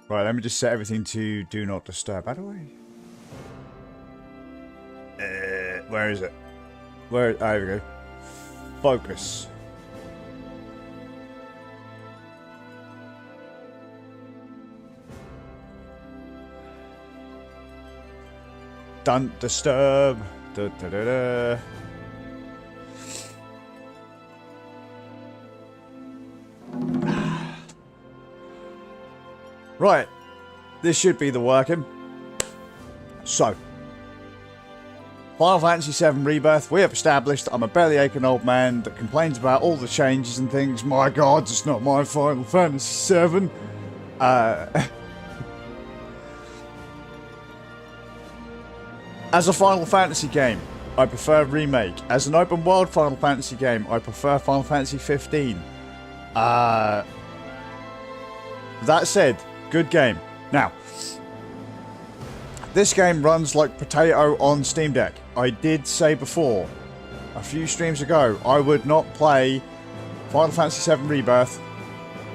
Right, let me just set everything to do not disturb. How do I? Where is it? Where? There we go. Focus. Don't disturb. Da, da, da, da. Right. This should be the working. So. Final Fantasy VII Rebirth. We have established I'm a belly-aching old man that complains about all the changes and things. My God, it's not my Final Fantasy VII. As a Final Fantasy game, I prefer Remake. As an open world Final Fantasy game, I prefer Final Fantasy 15. That said, good game. Now, this game runs like potato on Steam Deck. I did say before, a few streams ago, I would not play Final Fantasy VII Rebirth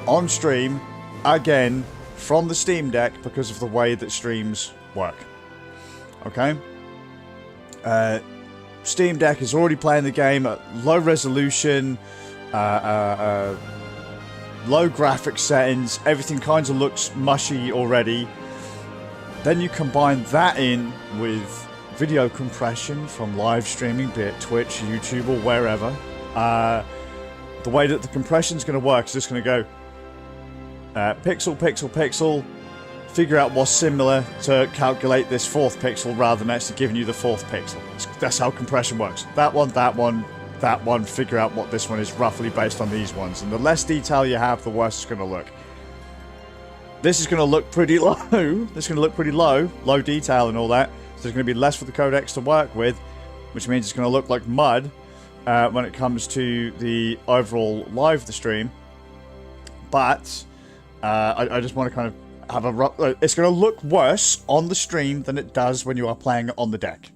on stream again from the Steam Deck because of the way that streams work. Okay? Steam Deck is already playing the game at low resolution, low graphics settings, everything kind of looks mushy already. Then you combine that in with video compression from live streaming, be it Twitch, YouTube, or wherever. The way that the compression is going to work is just going to go pixel, pixel, pixel, figure out what's similar to calculate this fourth pixel rather than actually giving you the fourth pixel. That's how compression works. That one, that one, that one, figure out what this one is roughly based on these ones. And the less detail you have, the worse it's going to look. This is going to look pretty low. This is going to look pretty low. Low detail and all that. So there's going to be less for the codecs to work with, which means it's going to look like mud when it comes to the overall live of the stream. But I just want to kind of have a... It's going to look worse on the stream than it does when you are playing it on the deck.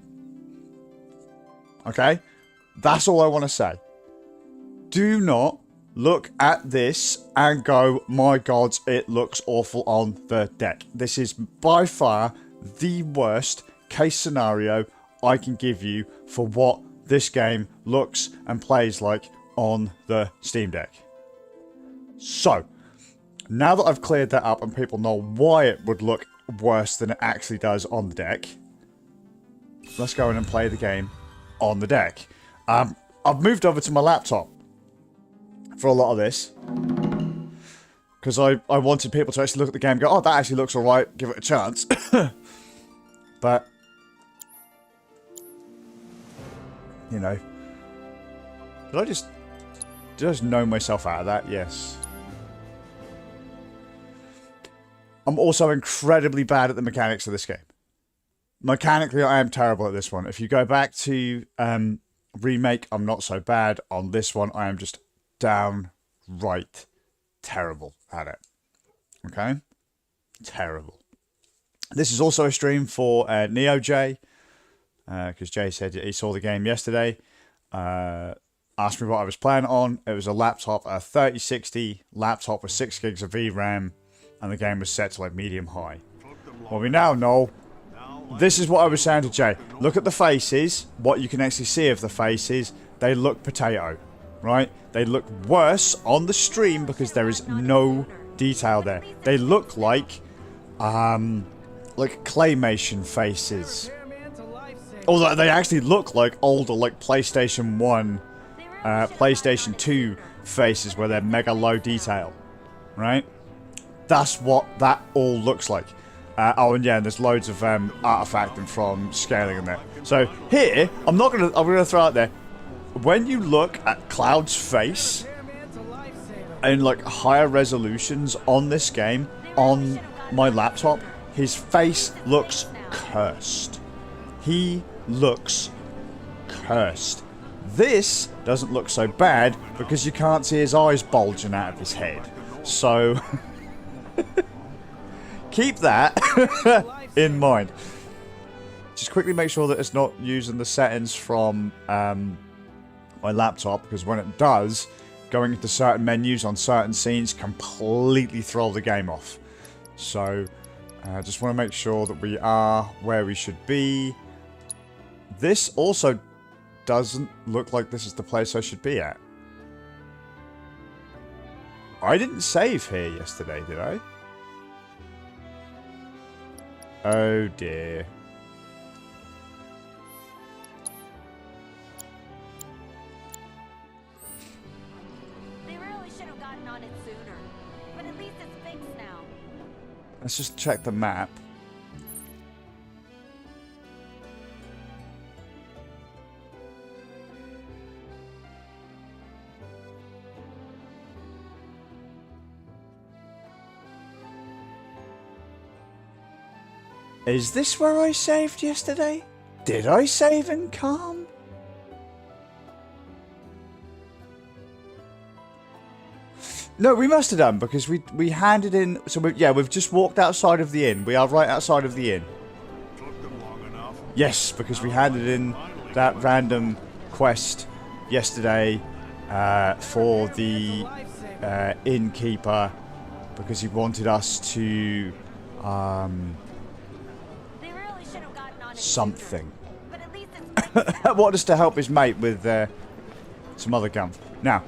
Okay? That's all I want to say. Do not look at this and go, my God, it looks awful on the deck. This is by far the worst case scenario I can give you for what this game looks and plays like on the Steam Deck. So, now that I've cleared that up and people know why it would look worse than it actually does on the deck, let's go in and play the game on the deck. I've moved over to my laptop for a lot of this because I wanted people to actually look at the game and go, oh, that actually looks alright, give it a chance. But, you know, did I just know myself out of that? Yes. I'm also incredibly bad at the mechanics of this game. Mechanically, I am terrible at this one. If you go back to Remake, I'm not so bad. On this one, I am just downright terrible at it. Okay? Terrible. This is also a stream for NeoJ, because Jay said he saw the game yesterday. Asked me what I was playing on. It was a laptop, a 3060 laptop with 6 gigs of VRAM, and the game was set to like medium high. Well, we now know. This is what I was saying to Jay. Look at the faces. What you can actually see of the faces, they look potato, right? They look worse on the stream because there is no detail there. They look like claymation faces. Although they actually look like older, like PlayStation 1, PlayStation 2 faces where they're mega low detail, right? That's what that all looks like. Oh, and yeah, and there's loads of artifacting from scaling in there. So here, I'm gonna throw out there. When you look at Cloud's face in like higher resolutions on this game on my laptop, his face looks cursed. He looks cursed. This doesn't look so bad because you can't see his eyes bulging out of his head. So keep that in mind. Just quickly make sure that it's not using the settings from my laptop, because when it does, going into certain menus on certain scenes completely throw the game off. So I just want to make sure that we are where we should be. This also doesn't look like this is the place I should be at. I didn't save here yesterday, did I? Oh dear. They really should have gotten on it sooner. But at least it's fixed now. Let's just check the map. Is this where I saved yesterday? Did I save in Calm? No, we must have done, because we handed in... So, we've just walked outside of the inn. We are right outside of the inn. Took them long enough. Yes, because we handed in that random quest yesterday for the innkeeper, because he wanted us to... They really should have gotten on it something. sooner. But at least it's fixed now. Want us to help his mate with some other guns. Now,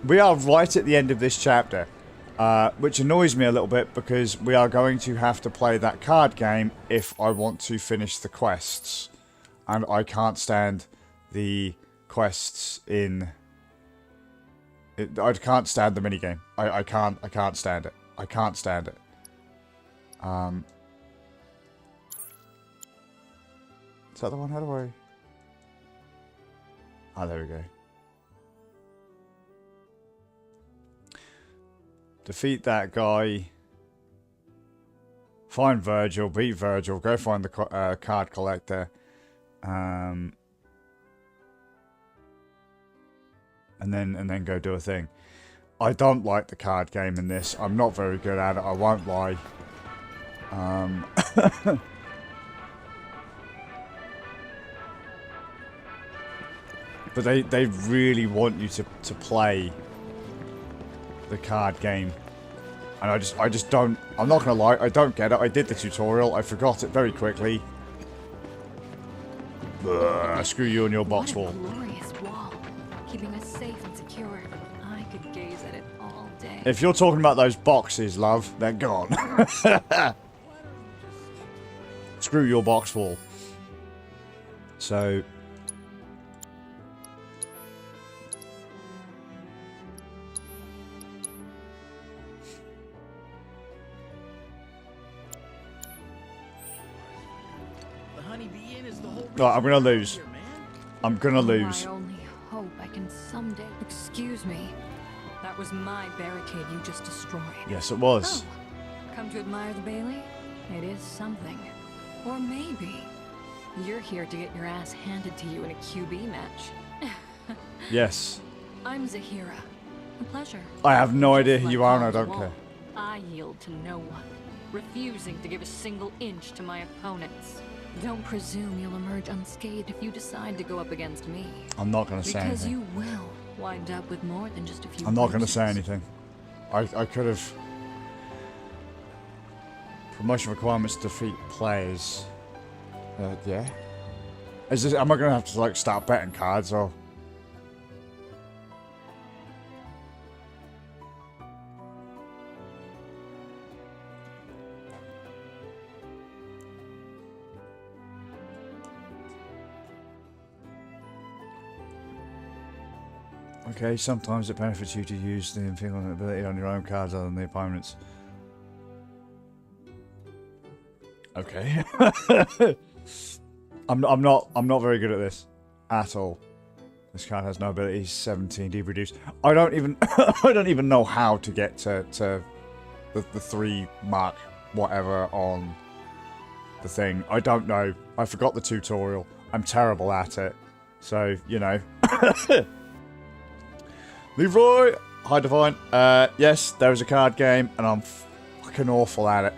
we are right at the end of this chapter, which annoys me a little bit because we are going to have to play that card game if I want to finish the quests. And I can't stand the quests in... I can't stand the minigame. I can't stand it. I can't stand it. Is that the one? How do I... Oh, there we go. Defeat that guy. Find Virgil. Beat Virgil. Go find the card collector. And then go do a thing. I don't like the card game in this. I'm not very good at it. I won't lie. But they really want you to play the card game. And I just don't... I'm not going to lie, I don't get it. I did the tutorial, I forgot it very quickly. Screw you and your box wall. What a glorious wall, keeping us safe and secure. I could gaze at it all day. If you're talking about those boxes, love, they're gone. Screw your box wall. So... Right, I'm gonna lose. I'm gonna lose. I only hope I can someday. Excuse me. That was my barricade you just destroyed. Yes, it was. Oh, come to admire the Bailey? It is something. Or maybe you're here to get your ass handed to you in a QB match. Yes. I'm Zahira. A pleasure. I have no Just idea who like you are and I Khan's don't wall, care. I yield to no one, refusing to give a single inch to my opponents. Don't presume you'll emerge unscathed if you decide to go up against me. I'm not going to say Because anything. you will wind up with more than just a few I'm not going to bruises. say anything. I could have... Promotion requirements to defeat players. Yeah? Is this, am I going to have to, like, start betting cards, or... Okay, sometimes it benefits you to use the infallible ability on your own cards other than the opponent's. Okay. I'm not very good at this at all. This card has no abilities. 17 deep reduce. I don't even know how to get to the 3 mark whatever on the thing. I don't know. I forgot the tutorial. I'm terrible at it. So, you know. Leroy! Hi, Divine. Yes, there is a card game, and I'm fucking awful at it.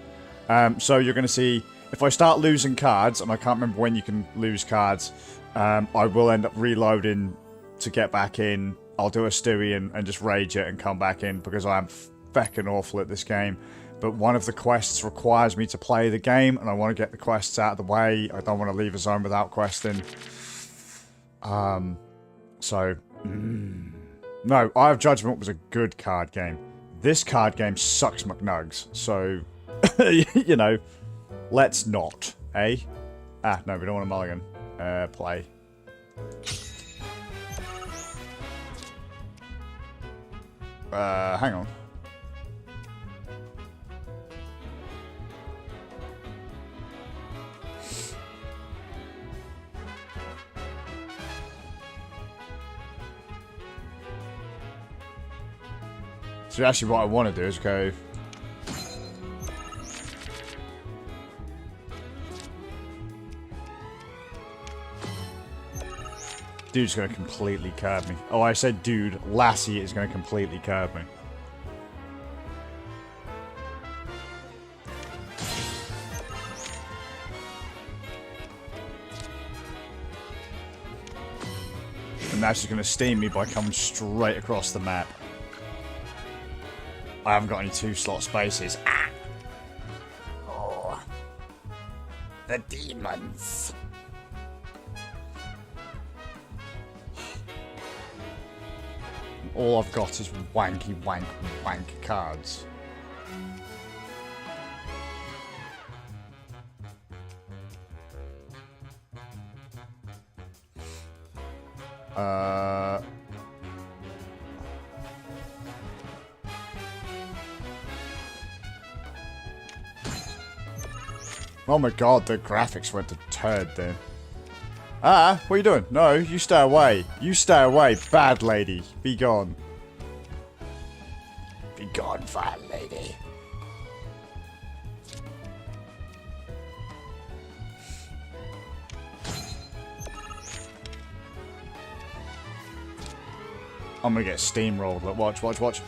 So you're going to see, if I start losing cards, and I can't remember when you can lose cards, I will end up reloading to get back in. I'll do a Stewie and just rage it and come back in, because I am feckin' awful at this game. But one of the quests requires me to play the game, and I want to get the quests out of the way. I don't want to leave a zone without questing. So, no, Eye of Judgment was a good card game. This card game sucks McNugs. So, you know, let's not, eh? Ah, no, we don't want a mulligan. Play. Hang on. So actually what I want to do is go... Dude's going to completely curb me. Oh, I said dude. Lassie is going to completely curb me. And that's just going to steam me by coming straight across the map. I haven't got any 2-slot spaces. Ah! Oh. The demons. All I've got is wanky, wank cards. Oh my god, the graphics went to turd then. Ah, what are you doing? No, you stay away. You stay away, bad lady. Be gone. Be gone, vile lady. I'm gonna get steamrolled. Look, watch, watch, watch.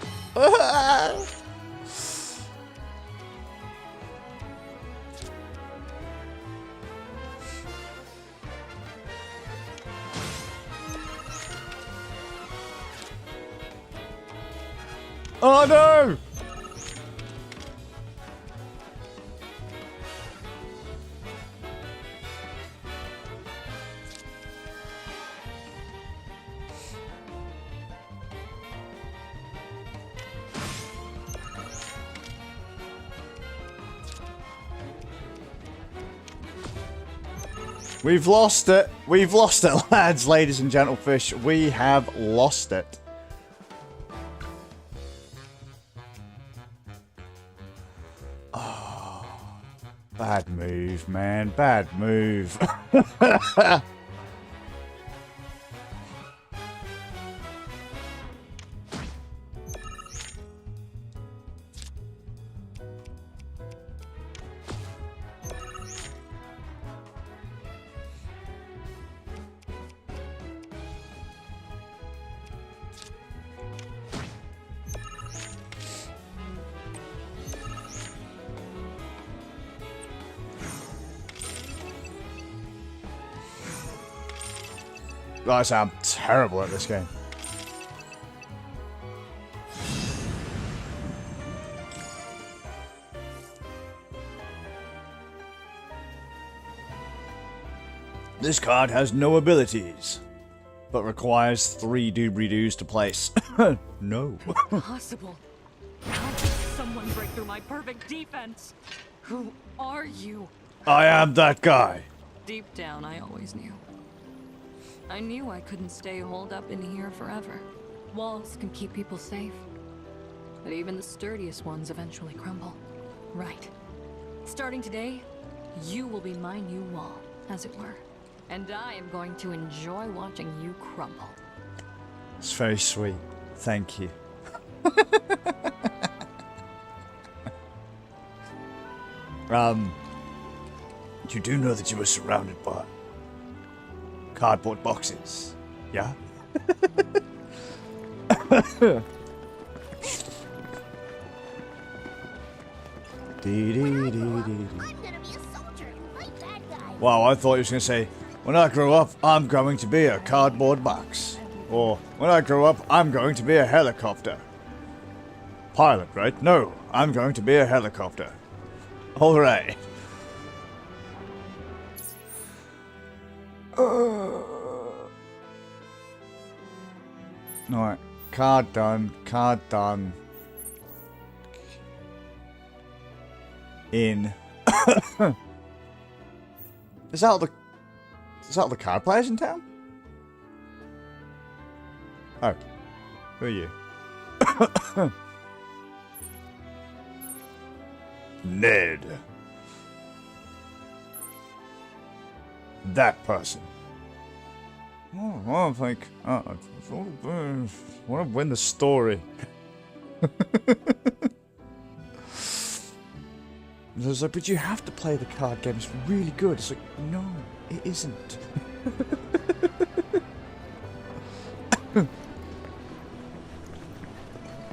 Oh no! We've lost it. We've lost it, lads, ladies and gentlefish. We have lost it. Bad move, man. Bad move. Guys, I'm terrible at this game. This card has no abilities, but requires 3 doobly-doos to place. No. Impossible. How did someone break through my perfect defense? Who are you? I am that guy. Deep down, I always knew. I knew I couldn't stay holed up in here forever. Walls can keep people safe, but even the sturdiest ones eventually crumble. Right. Starting today, you will be my new wall, as it were. And I am going to enjoy watching you crumble. It's very sweet. Thank you. You do know that you were surrounded by cardboard boxes, yeah? Wow, I thought he was going to say, when I grow up, I'm going to be a cardboard box. Or, when I grow up, I'm going to be a helicopter. Pilot, right? No, I'm going to be a helicopter. Alright. Alright. Card done. Card done. In. Is that all the card players in town? Oh. Who are you? Ned. That person. Oh, I think I want to win the story. I was like, but you have to play the card game. It's really good. It's like, no, it isn't.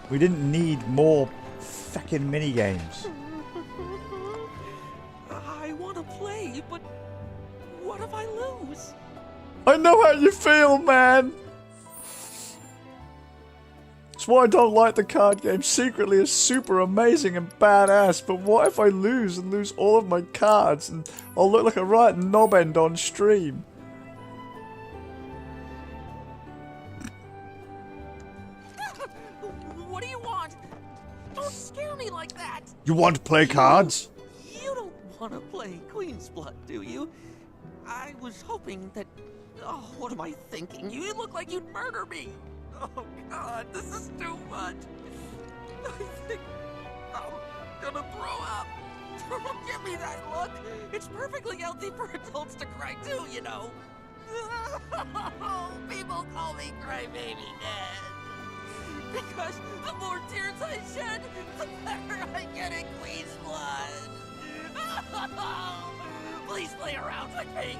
We didn't need more fucking mini games. I want to play, but what if I lose? I know how you feel, man. That's why I don't like the card game. Secretly, it's super amazing and badass. But what if I lose and lose all of my cards and I'll look like a right knobend on stream? What do you want? Don't scare me like that. You want to play cards? You don't want to play Queen's Blood, do you? I was hoping that... Oh, what am I thinking? You look like you'd murder me. Oh, God, this is too much. I think I'm gonna throw up. Don't give me that look. It's perfectly healthy for adults to cry too, you know. People call me Crybaby Ned. Because the more tears I shed, the better I get in Queen's Blood. Please play around with me.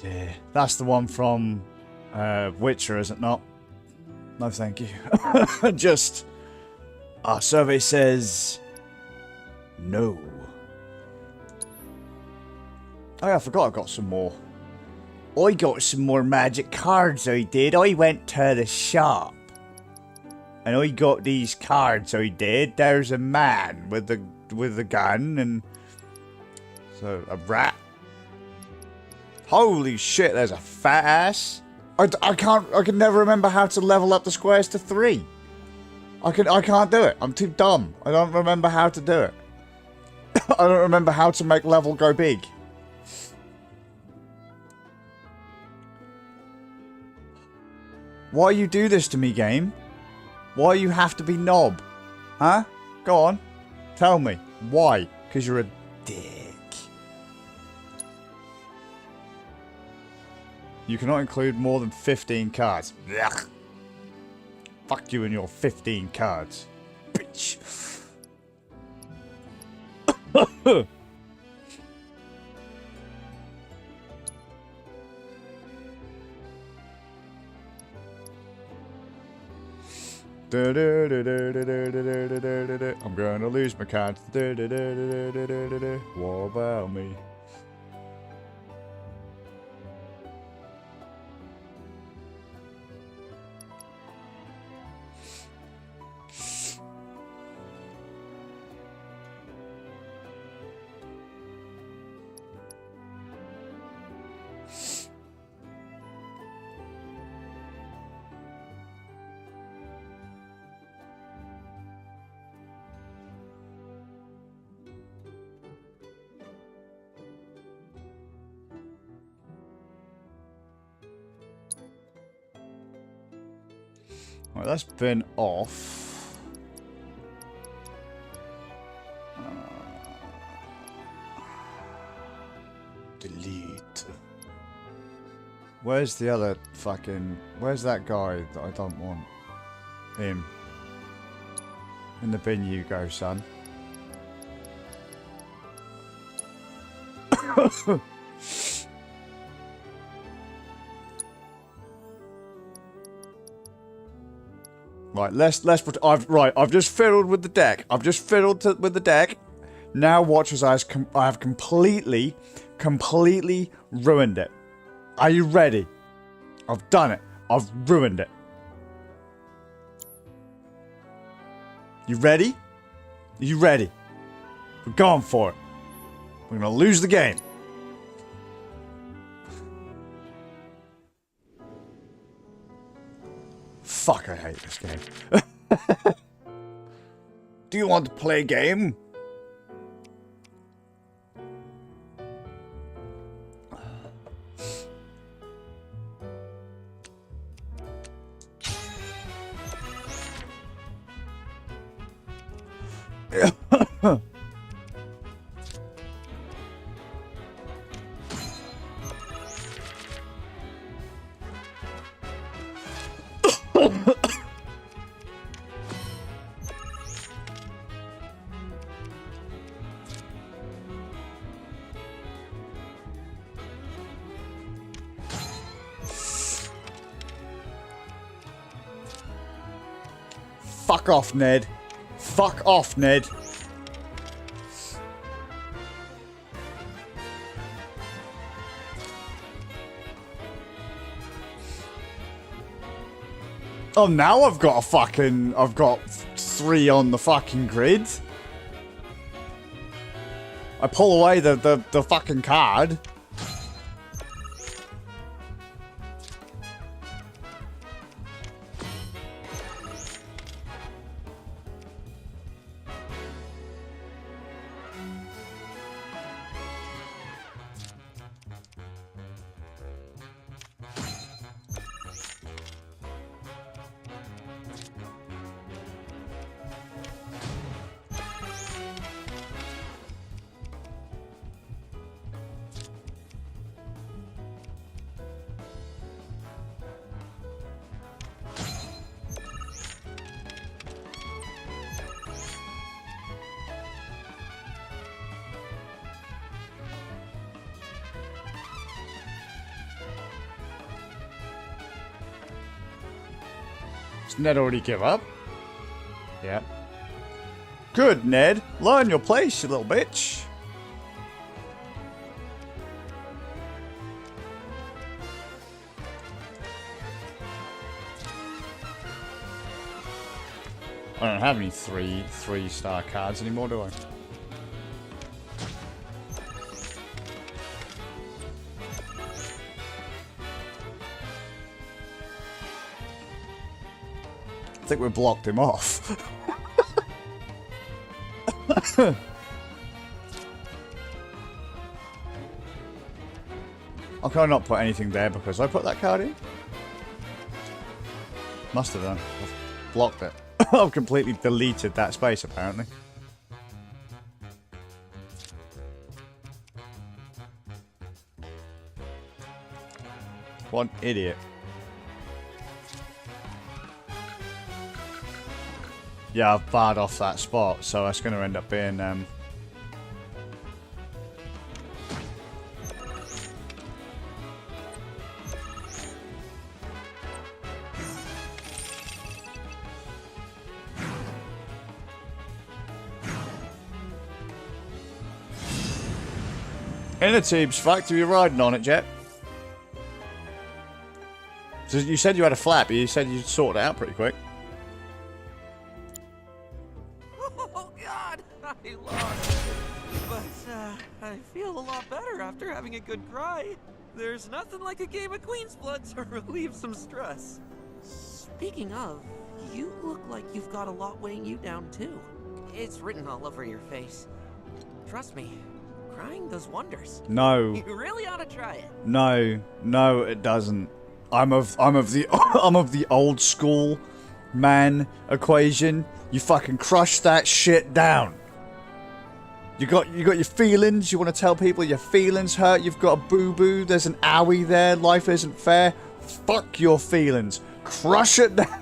Yeah, that's the one from Witcher, is it not? No, thank you. Just, our survey says no. Oh yeah, I forgot I got some more. I got some more magic cards, I did. I went to the shop. And I got these cards, I did. There's a man with the gun and... So, a rat. Holy shit, there's a fat ass. I can never remember how to level up the squares to 3. I can't do it. I'm too dumb. I don't remember how to do it. I don't remember how to make level go big. Why you do this to me, game? Why you have to be knob? Huh? Go on. Tell me. Why? Because you're a dick. You cannot include more than 15 cards. Blech. Fuck you and your 15 cards. Bitch. I'm gonna lose my cards. What about me? Right, that's been off. Delete. Where's the other fucking... Where's that guy that I don't want? Him. In the bin you go, son. Right, I've just fiddled with the deck. I've just fiddled with the deck. Now watch as I have completely ruined it. Are you ready? I've done it. I've ruined it. You ready? You ready? We're going for it. We're gonna lose the game. Fuck, I hate this game. Do you want to play a game? Fuck off, Ned. Fuck off, Ned. Oh, now I've got I've got 3 on the fucking grid. I pull away the fucking card. Does Ned already give up? Yeah. Good, Ned. Learn your place, you little bitch. I don't have any three-star cards anymore, do I? I think we blocked him off. I can't not put anything there because I put that card in. Must have done. I've blocked it. I've completely deleted that space apparently. What an idiot. Yeah, I've barred off that spot, so that's going to end up being... Inner Tube's fucked. Are you riding on it, Jet? So you said you had a flap, but you said you'd sorted it out pretty quick. Oh God, I lost. But I feel a lot better after having a good cry. There's nothing like a game of Queen's Blood to relieve some stress. Speaking of, you look like you've got a lot weighing you down too. It's written all over your face. Trust me, crying does wonders. No. You really ought to try it. No, no, it doesn't. I'm of the old school man equation. You fucking crush that shit down. You got your feelings. You want to tell people your feelings hurt. You've got a boo-boo. There's an owie there. Life isn't fair. Fuck your feelings. Crush it down.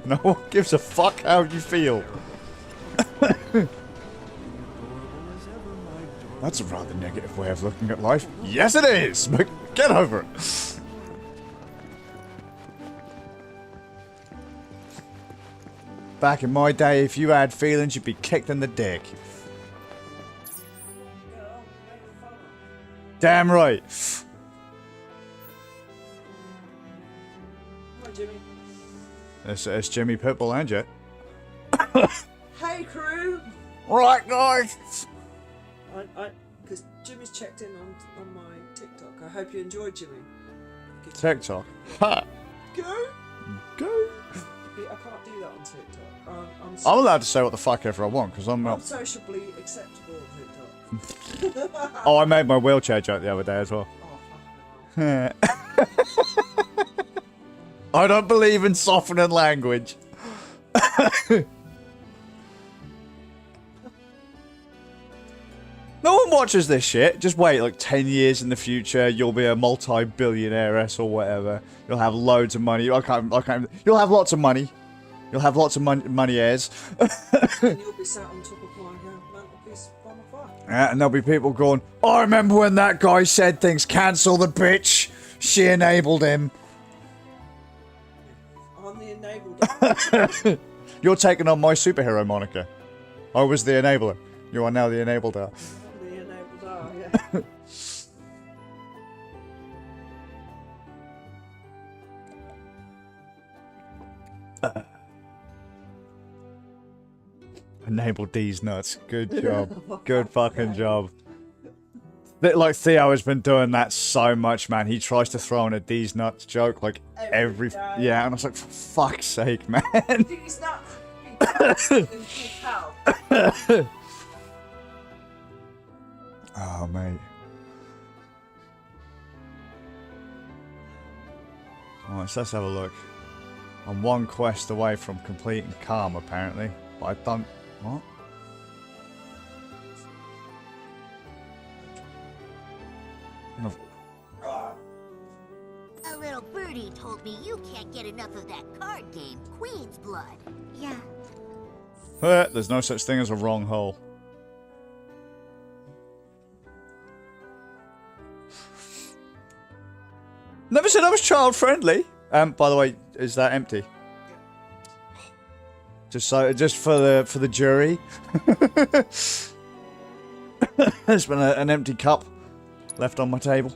No one gives a fuck how you feel. That's a rather negative way of looking at life. Yes, it is. But get over it. Back in my day, if you had feelings, you'd be kicked in the dick. Damn right. Hi, Jimmy. It's Jimmy Pitbull and Jet. Hey, crew. Right, guys. Because Jimmy's checked in on my TikTok. I hope you enjoyed, Jimmy. TikTok. Ha. Go. Go. I can't do that on TikTok. I'm allowed to say what the fuck ever I want because I'm I'm not. sociably acceptable on TikTok. Oh, I made my wheelchair joke the other day as well. Oh, fuck. I don't believe in softening language. No one watches this shit. Just wait, like 10 years in the future, you'll be a multi-billionaire-ess or whatever. You'll have loads of money. I can't. You'll have lots of money. You'll have lots of money heirs. And you'll be sat on top of my mantelpiece by my fire. Yeah, and there'll be people going, I remember when that guy said things, cancel the bitch. She enabled him. I'm the enabler. You're taking on my superhero moniker. I was the enabler. You are now the enabled. I'm the enabler, yeah. Enabled these nuts. Good job. Good fucking job. Like Theo has been doing that so much, man. He tries to throw in a D's nuts joke like every yeah, and I was like, for fuck's sake, man. These nuts. Oh, mate. Alright, so let's have a look. I'm one quest away from completing Calm, apparently. But I don't... What? A little birdie told me you can't get enough of that card game, Queen's Blood. Yeah. There's no such thing as a wrong hole. Never said I was child friendly. By the way, is that empty? Just for the jury. There's been an empty cup left on my table.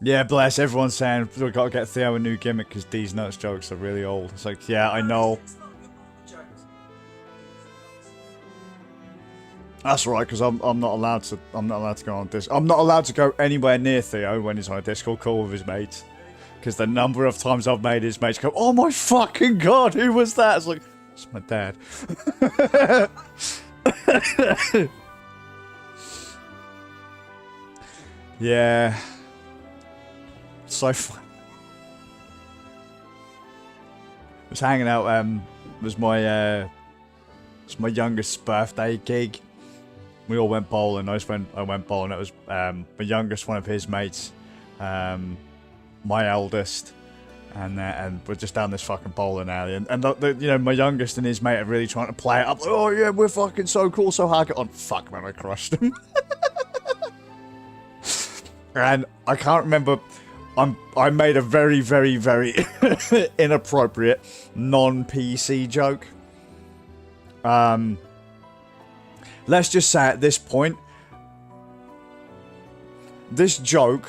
Yeah, bless. Everyone's saying we've got to get Theo a new gimmick because D's nuts jokes are really old. It's like, yeah, I know. That's right, because I'm not allowed to go on this. I'm not allowed to go anywhere near Theo when he's on a Discord call with his mates, because the number of times I've made his mates go, "Oh my fucking god, who was that?" It's like, it's my dad. Yeah. So fun. I was hanging out. It was my youngest birthday gig. We all went bowling. I went bowling. It was my youngest, one of his mates, my eldest, and we're just down this fucking bowling alley. And you know, my youngest and his mate are really trying to play it up. Like, oh yeah, we're fucking so cool, so hard. On fuck, man, I crushed him. And I can't remember. I made a very, very, very inappropriate non-PC joke. Let's just say at this point, this joke,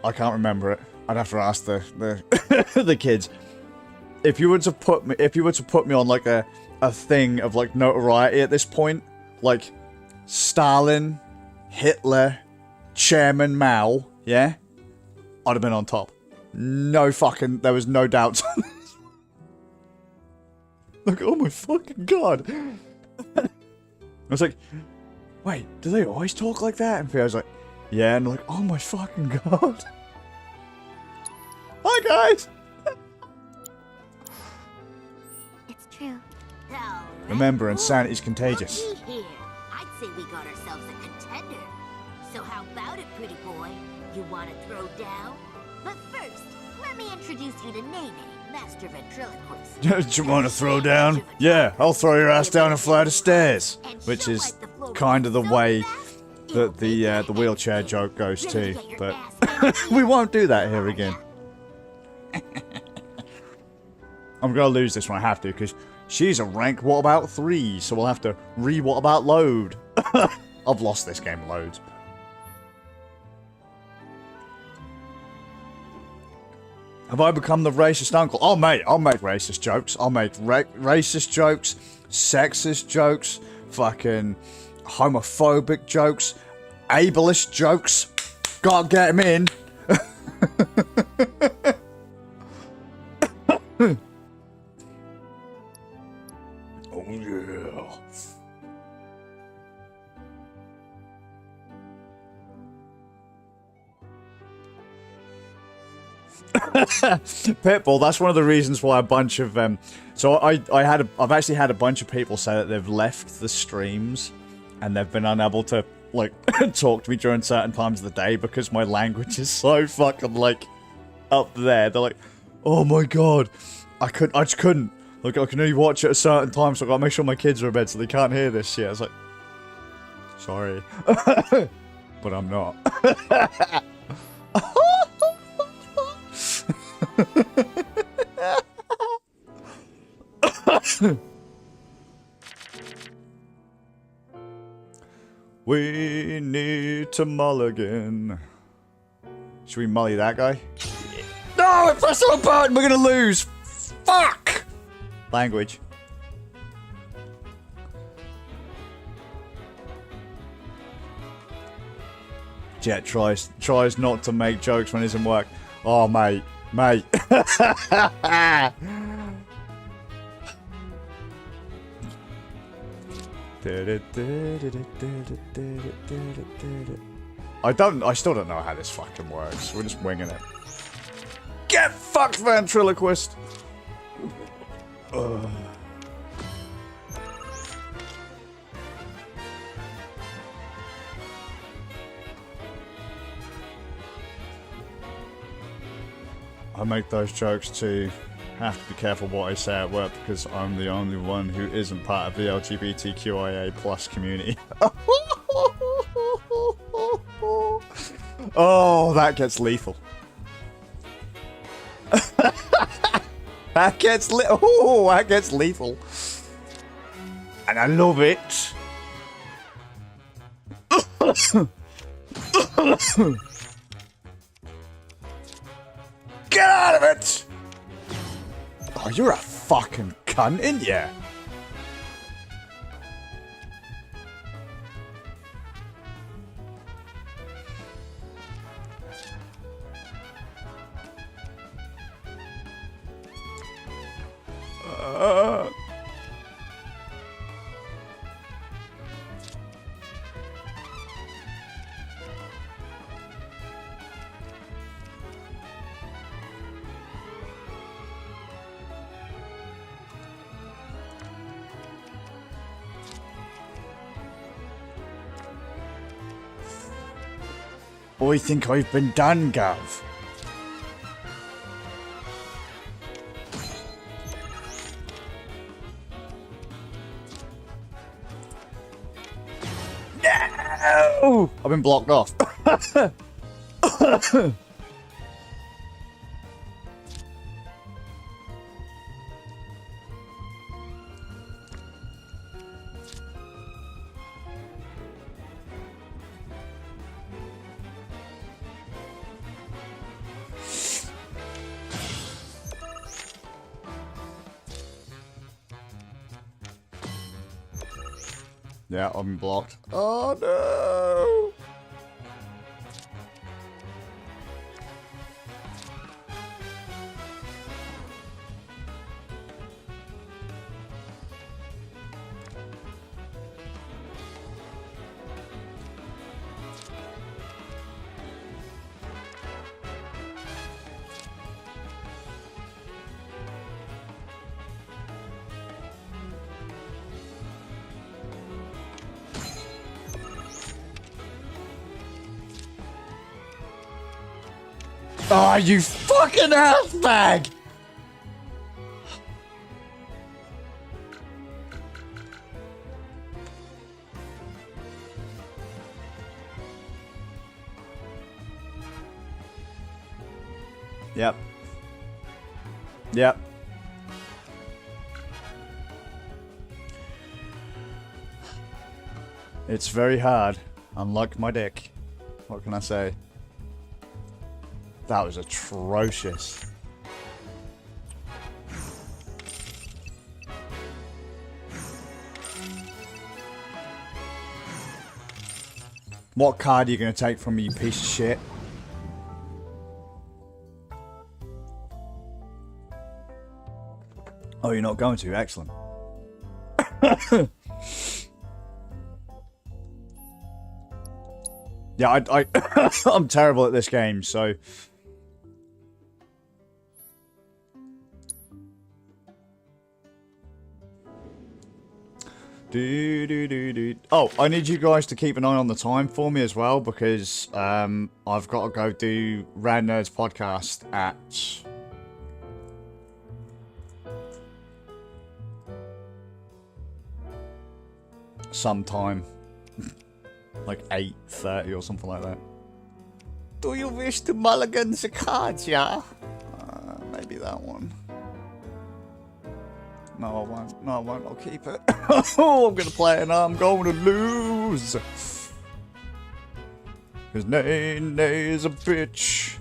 I can't remember it. I'd have to ask the the kids. If you were to put me on like a thing of like notoriety at this point, like Stalin, Hitler, Chairman Mao, yeah, I'd have been on top. No fucking, there was no doubt. Look, oh my fucking god. I was like, wait, do they always talk like that? And Theo's like, yeah, and I'm like, oh my fucking god. Hi guys! It's true. All Remember, right, insanity's boy. contagious. Looky here. I'd say we got ourselves a contender. So how about it, pretty boy? you want to throw down. But first, let me introduce you to Nene, Master Ventriloquist. Do you want to throw down? Yeah, I'll throw your ass down a flight of stairs. Which is kind of the way that the wheelchair joke goes too. But we won't do that here again. I'm gonna lose this one, I have to, because she's a rank what about 3, so we'll have to what about load. I've lost this game loads. Have I become the racist uncle? Oh mate, I'll make racist jokes. I'll make racist jokes, sexist jokes, fucking homophobic jokes, ableist jokes. Gotta get him in. Oh yeah. Pitbull, that's one of the reasons why a bunch of so I've actually had a bunch of people say that they've left the streams and they've been unable to like talk to me during certain times of the day because my language is so fucking like up there. They're like, oh my god, I just couldn't. Like, I can only watch at a certain time, so I gotta make sure my kids are in bed so they can't hear this shit. I was like, sorry. But I'm not. We need to mulligan. Should we mully that guy? No, we pressed the wrong button. We're gonna lose. Fuck. Language. Jet tries not to make jokes when he's in work. Oh, mate. I still don't know how this fucking works. We're just winging it. Get fucked, ventriloquist! Ugh. I make those jokes too. Have to be careful what I say at work because I'm the only one who isn't part of the LGBTQIA plus community. Oh, that gets lethal. That gets lethal. And I love it. Get out of it! Oh, you're a fucking cunt, ain't ya? I think I've been done, Gav. No! I've been blocked off. Yeah, I'm blocked. Oh no! Oh, you fucking ass bag! Yep. Yep. It's very hard, unlike my dick. What can I say? That was atrocious. What card are you going to take from me, you piece of shit? Oh, you're not going to? Excellent. Yeah, I'm terrible at this game, so... Oh, I need you guys to keep an eye on the time for me as well, because I've got to go do Rad Nerds podcast at... sometime. Like 8:30 or something like that. Do you wish to mulligan the cards, yeah? Maybe that one. No, I won't. No, I won't. I'll keep it. Oh, I'm going to play it and I'm going to lose. His name is a bitch.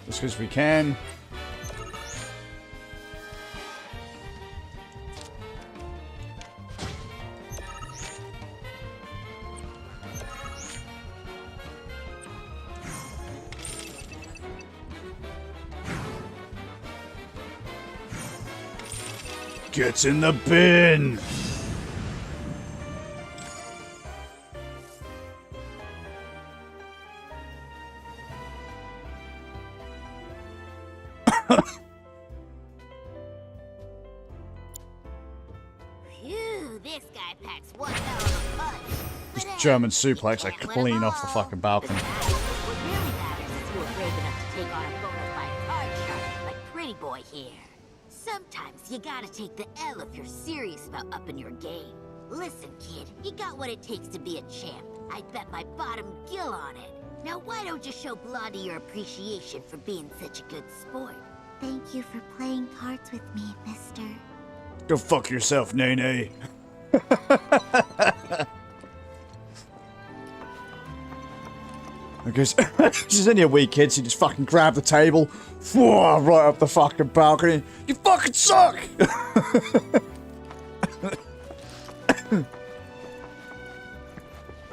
Just because we can. Gets in the bin. Phew, this guy packs one hell of a punch. Just But, German suplex, I can't win 'em clean off the all. fucking balcony. What really matters is you were brave enough to take on a bona fide card shark like Pretty Boy here. Sometimes you gotta take the L if you're serious about upping your game. Listen, kid, you got what it takes to be a champ. I bet my bottom gill on it. Now why don't you show Blondie your appreciation for being such a good sport? Thank you for playing cards with me, mister. Go fuck yourself, Nene. Because she's only a wee kid, so you just fucking grab the table, right up the fucking balcony. You fucking suck!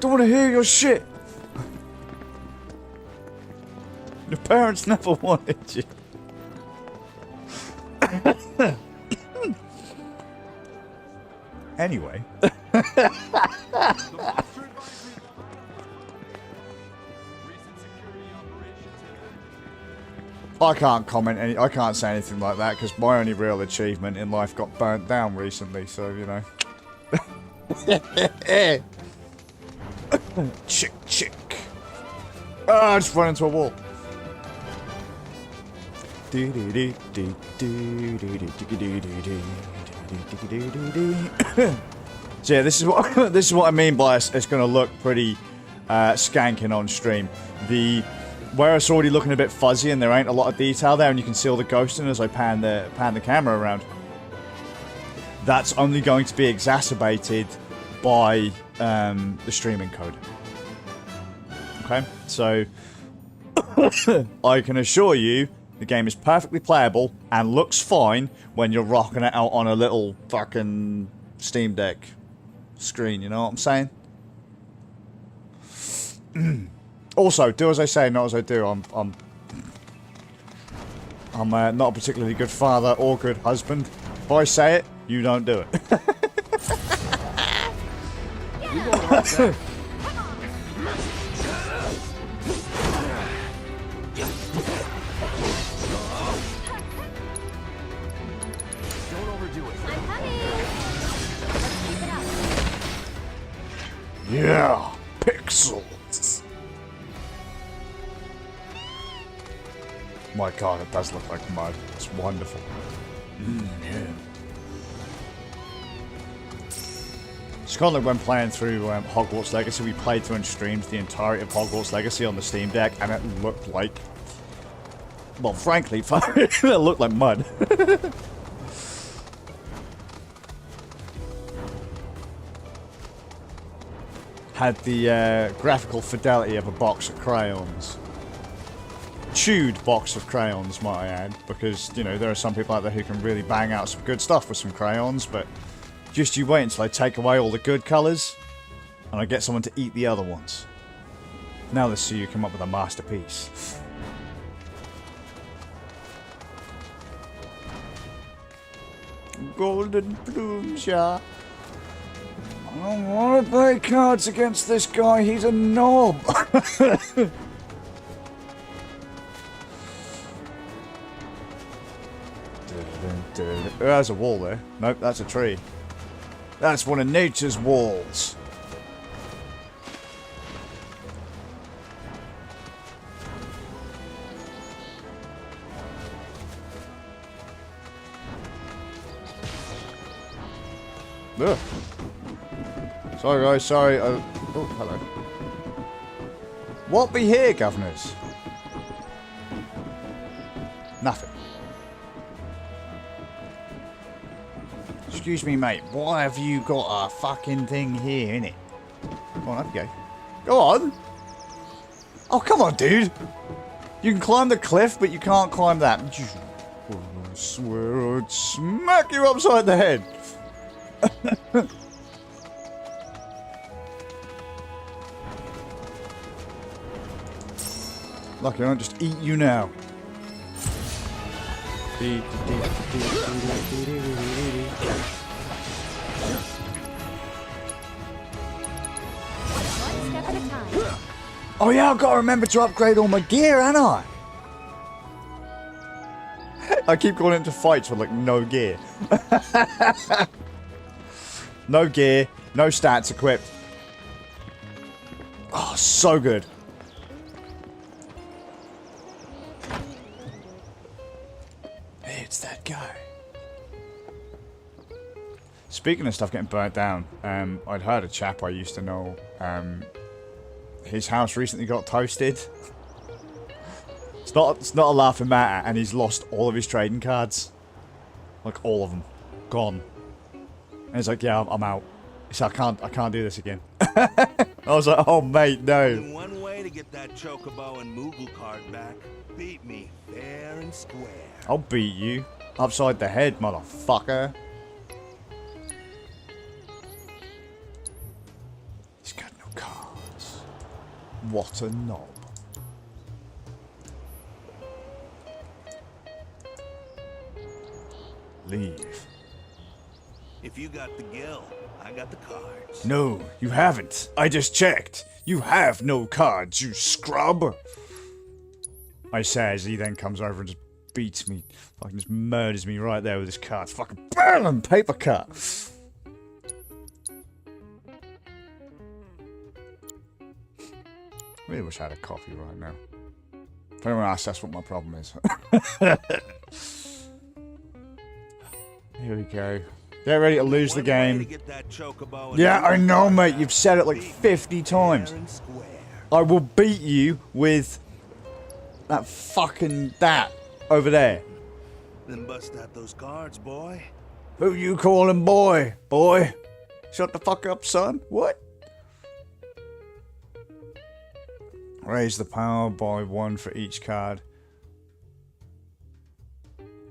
Don't want to hear your shit. Your parents never wanted you. Anyway. I can't comment I can't say anything like that because my only real achievement in life got burnt down recently, so you know. Chick. Ah, I just run into a wall. So yeah, this is what I mean by it's going to look pretty skanking on stream. Where it's already looking a bit fuzzy and there ain't a lot of detail there, and you can see all the ghosting as I pan the camera around. That's only going to be exacerbated by the streaming code. Okay, so I can assure you the game is perfectly playable and looks fine when you're rocking it out on a little fucking Steam Deck screen, you know what I'm saying? Also, do as I say, not as I do. I'm not a particularly good father or good husband. If I say it, you don't do it. You going hard, Zach. Don't overdo it. I'm coming. Let's keep it up. Yeah, pixels. My god, it does look like mud. It's wonderful. Yeah. It's kind of like when playing through Hogwarts Legacy. We played through and streamed the entirety of Hogwarts Legacy on the Steam Deck, and it looked like, well, frankly, it looked like mud. Had the graphical fidelity of a box of crayons. Chewed box of crayons, might I add, because, you know, there are some people out there who can really bang out some good stuff with some crayons, but just you wait until I take away all the good colours, and I get someone to eat the other ones. Now let's see you come up with a masterpiece. Golden plumes, yeah. I don't want to play cards against this guy, he's a knob. There's a wall there. Nope, that's a tree. That's one of nature's walls. Ugh. Sorry guys, sorry. Oh, hello. What be here, governors? Nothing. Excuse me, mate. Why have you got a fucking thing here, innit? Come on, up you go. Go on! Oh, come on, dude! You can climb the cliff, but you can't climb that. I swear I'd smack you upside the head! Lucky I don't just eat you now. One step at a time. Oh yeah, I've got to remember to upgrade all my gear, haven't I? I keep going into fights with like no gear. No gear, no stats equipped. Oh, so good. Hey, it's that guy. Speaking of stuff getting burnt down, I'd heard a chap I used to know, his house recently got toasted. It's not a laughing matter, and he's lost all of his trading cards. Like all of them. Gone. And he's like, yeah, I'm out. He said, I can't do this again. I was like, oh mate, no. One way way to get that Chocobo and Moogle card back. Beat me fair and square. I'll beat you. Upside the head, motherfucker. He's got no cards. What a knob. Leave. If you got the gill, I got the cards. No, you haven't. I just checked. You have no cards, you scrub. I say as he then comes over and just beats me. Fucking just murders me right there with his cards. Fucking BAM! Paper cut. Really wish I had a coffee right now. If anyone asks, that's what my problem is. Here we go. Get ready to lose the game. Yeah, I know, mate. You've said it like 50 times. I will beat you with that fucking that over there. Then bust out those cards, boy. Who you calling boy? Boy? Shut the fuck up, son. What? Raise the power by 1 for each card.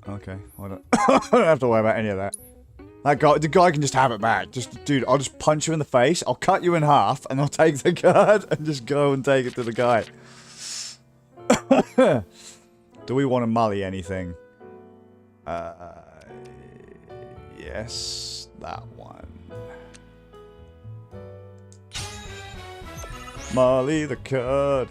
Okay, I don't, I don't have to worry about any of that. That guy, the guy can just have it back. Just, dude, I'll just punch you in the face. I'll cut you in half, and I'll take the card and just go and take it to the guy. Do we want to mully anything? Yes, that one. Mully the card.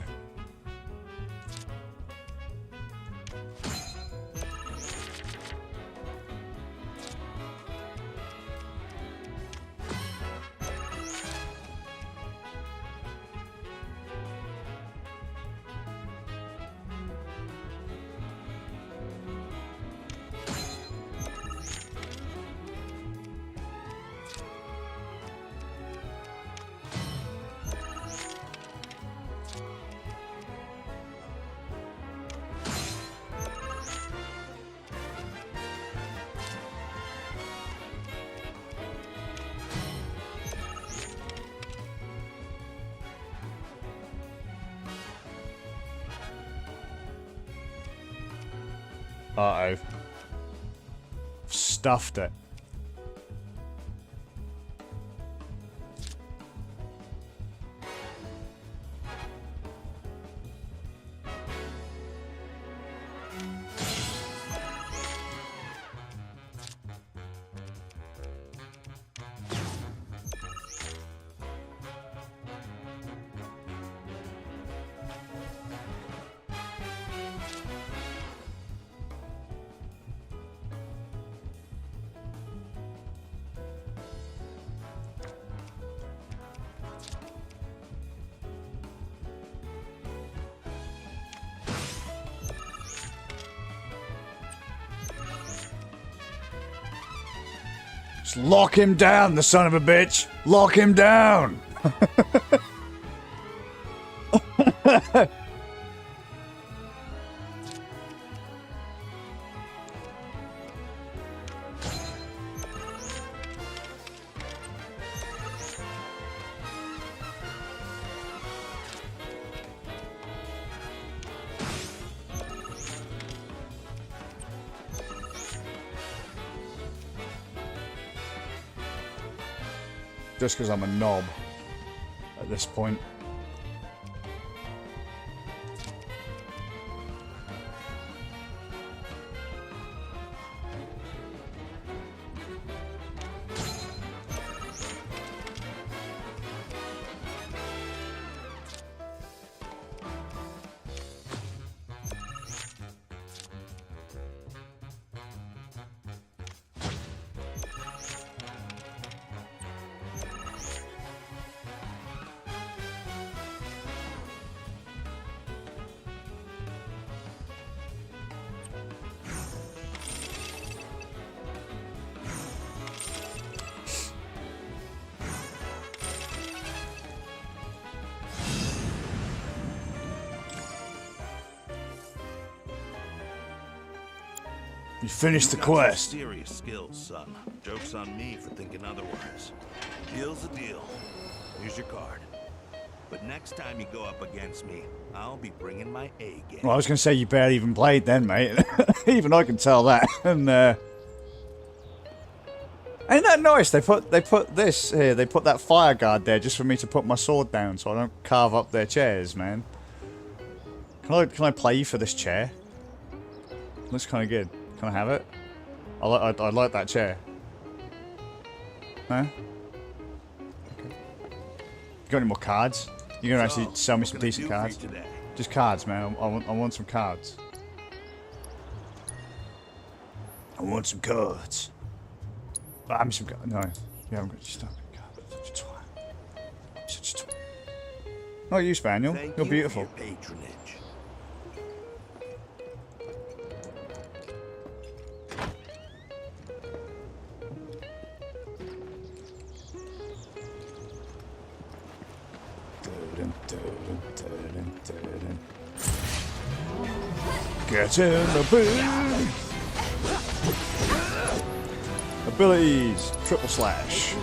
Uh-oh. Stuffed it. Just lock him down, the son of a bitch. Lock him down. Just because I'm a knob at this point. You finished the quest. Serious skills, son. Joke's on me for thinking otherwise. Deal's a deal. Here's your card. But next time you go up against me, I'll be bringing my A game. Well, I was going to say you barely even played then, mate. Even I can tell that. And ain't that nice? They put this here. They put that fire guard there just for me to put my sword down, so I don't carve up their chairs, man. Can I play for this chair? Looks kind of good. Can I have it? I like that chair. Huh? Okay. You got any more cards? You're gonna actually sell me some decent cards? Just cards, man. I want some cards. I want some cards. I'm some cards. No, you haven't got your stuff. Such a twat. Such a twat. Not you, Spaniel. You're beautiful. For your patronage. Get in the bin! Abilities, triple slash.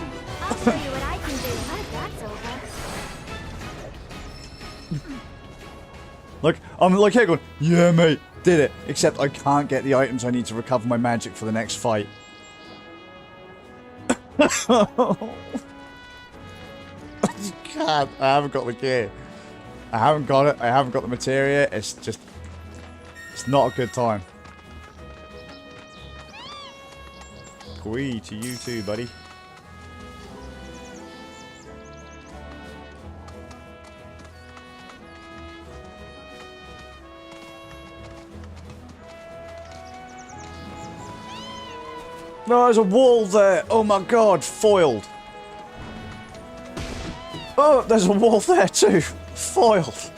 I'll show you what I can do when that's over. Look, I'm like here going, yeah mate, did it. Except I can't get the items I need to recover my magic for the next fight. God, I haven't got the gear. I haven't got it, I haven't got the materia, it's just... It's not a good time. Gui to you too, buddy. No, there's a wall there. Oh my god, foiled. Oh, there's a wall there too. Foiled.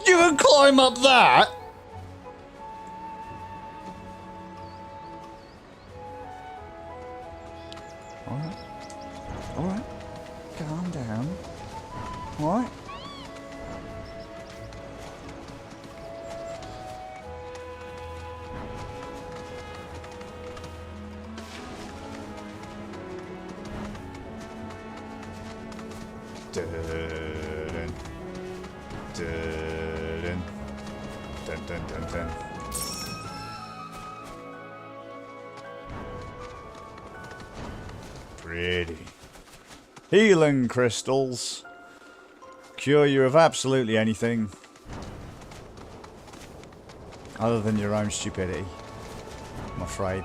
You can climb up that? Alright. Alright. Calm down. Alright. Dun, dun, dun, dun, dun, dun. Pretty. Healing crystals. Cure you of absolutely anything. Other than your own stupidity. I'm afraid.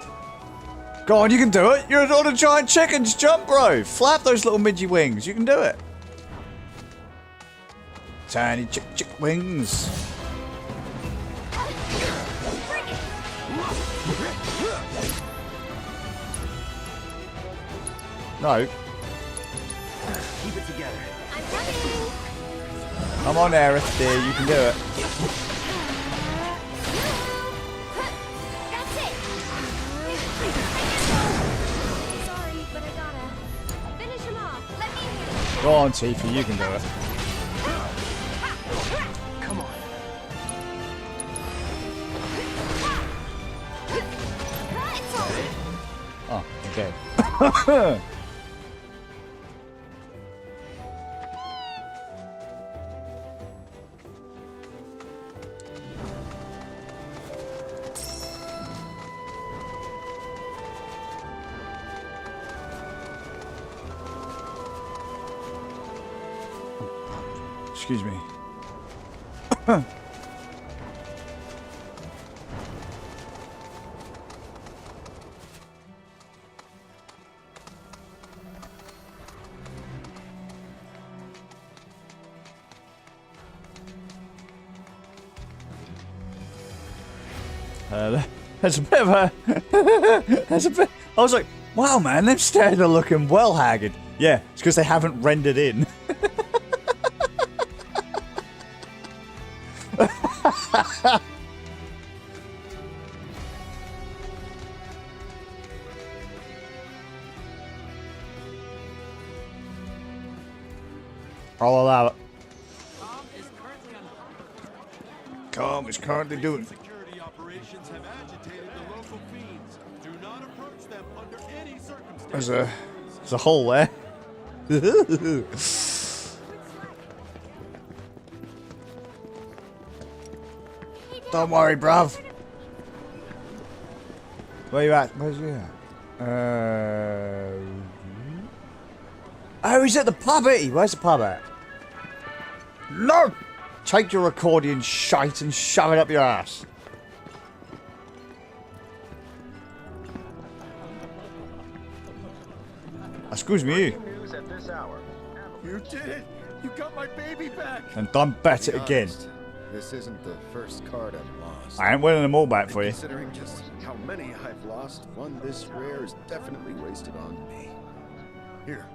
Go on, you can do it! You're on a giant chicken! Just jump, bro! Flap those little midgy wings. You can do it. Tiny chick wings. No. Keep it together. I'm coming. Come on, Aerith, dear. You can do it. That's it. Sorry, but I gotta finish him off. Let me. Go on, Tifa. You can do it. Come on. Oh, okay. Excuse me. There's a bit of a... there's a bit... I was like, wow, man, them stairs are looking well haggard. Yeah, it's because they haven't rendered in. I'll allow it. Calm is currently doing it. Security operations have agitated the local fiends. Do not approach them under any circumstances. There's a hole there. Don't worry, bruv. Where you at? Where's you at? Oh, he's at the pub, is he? Where's the pub at? No! Take your accordion shite and shove it up your ass. Excuse me. You did it! You got my baby back! And don't bet it again. This isn't the first card I've lost. I ain't winning them all back for you. Considering just how many I've lost, one this rare is definitely wasted on me. Here.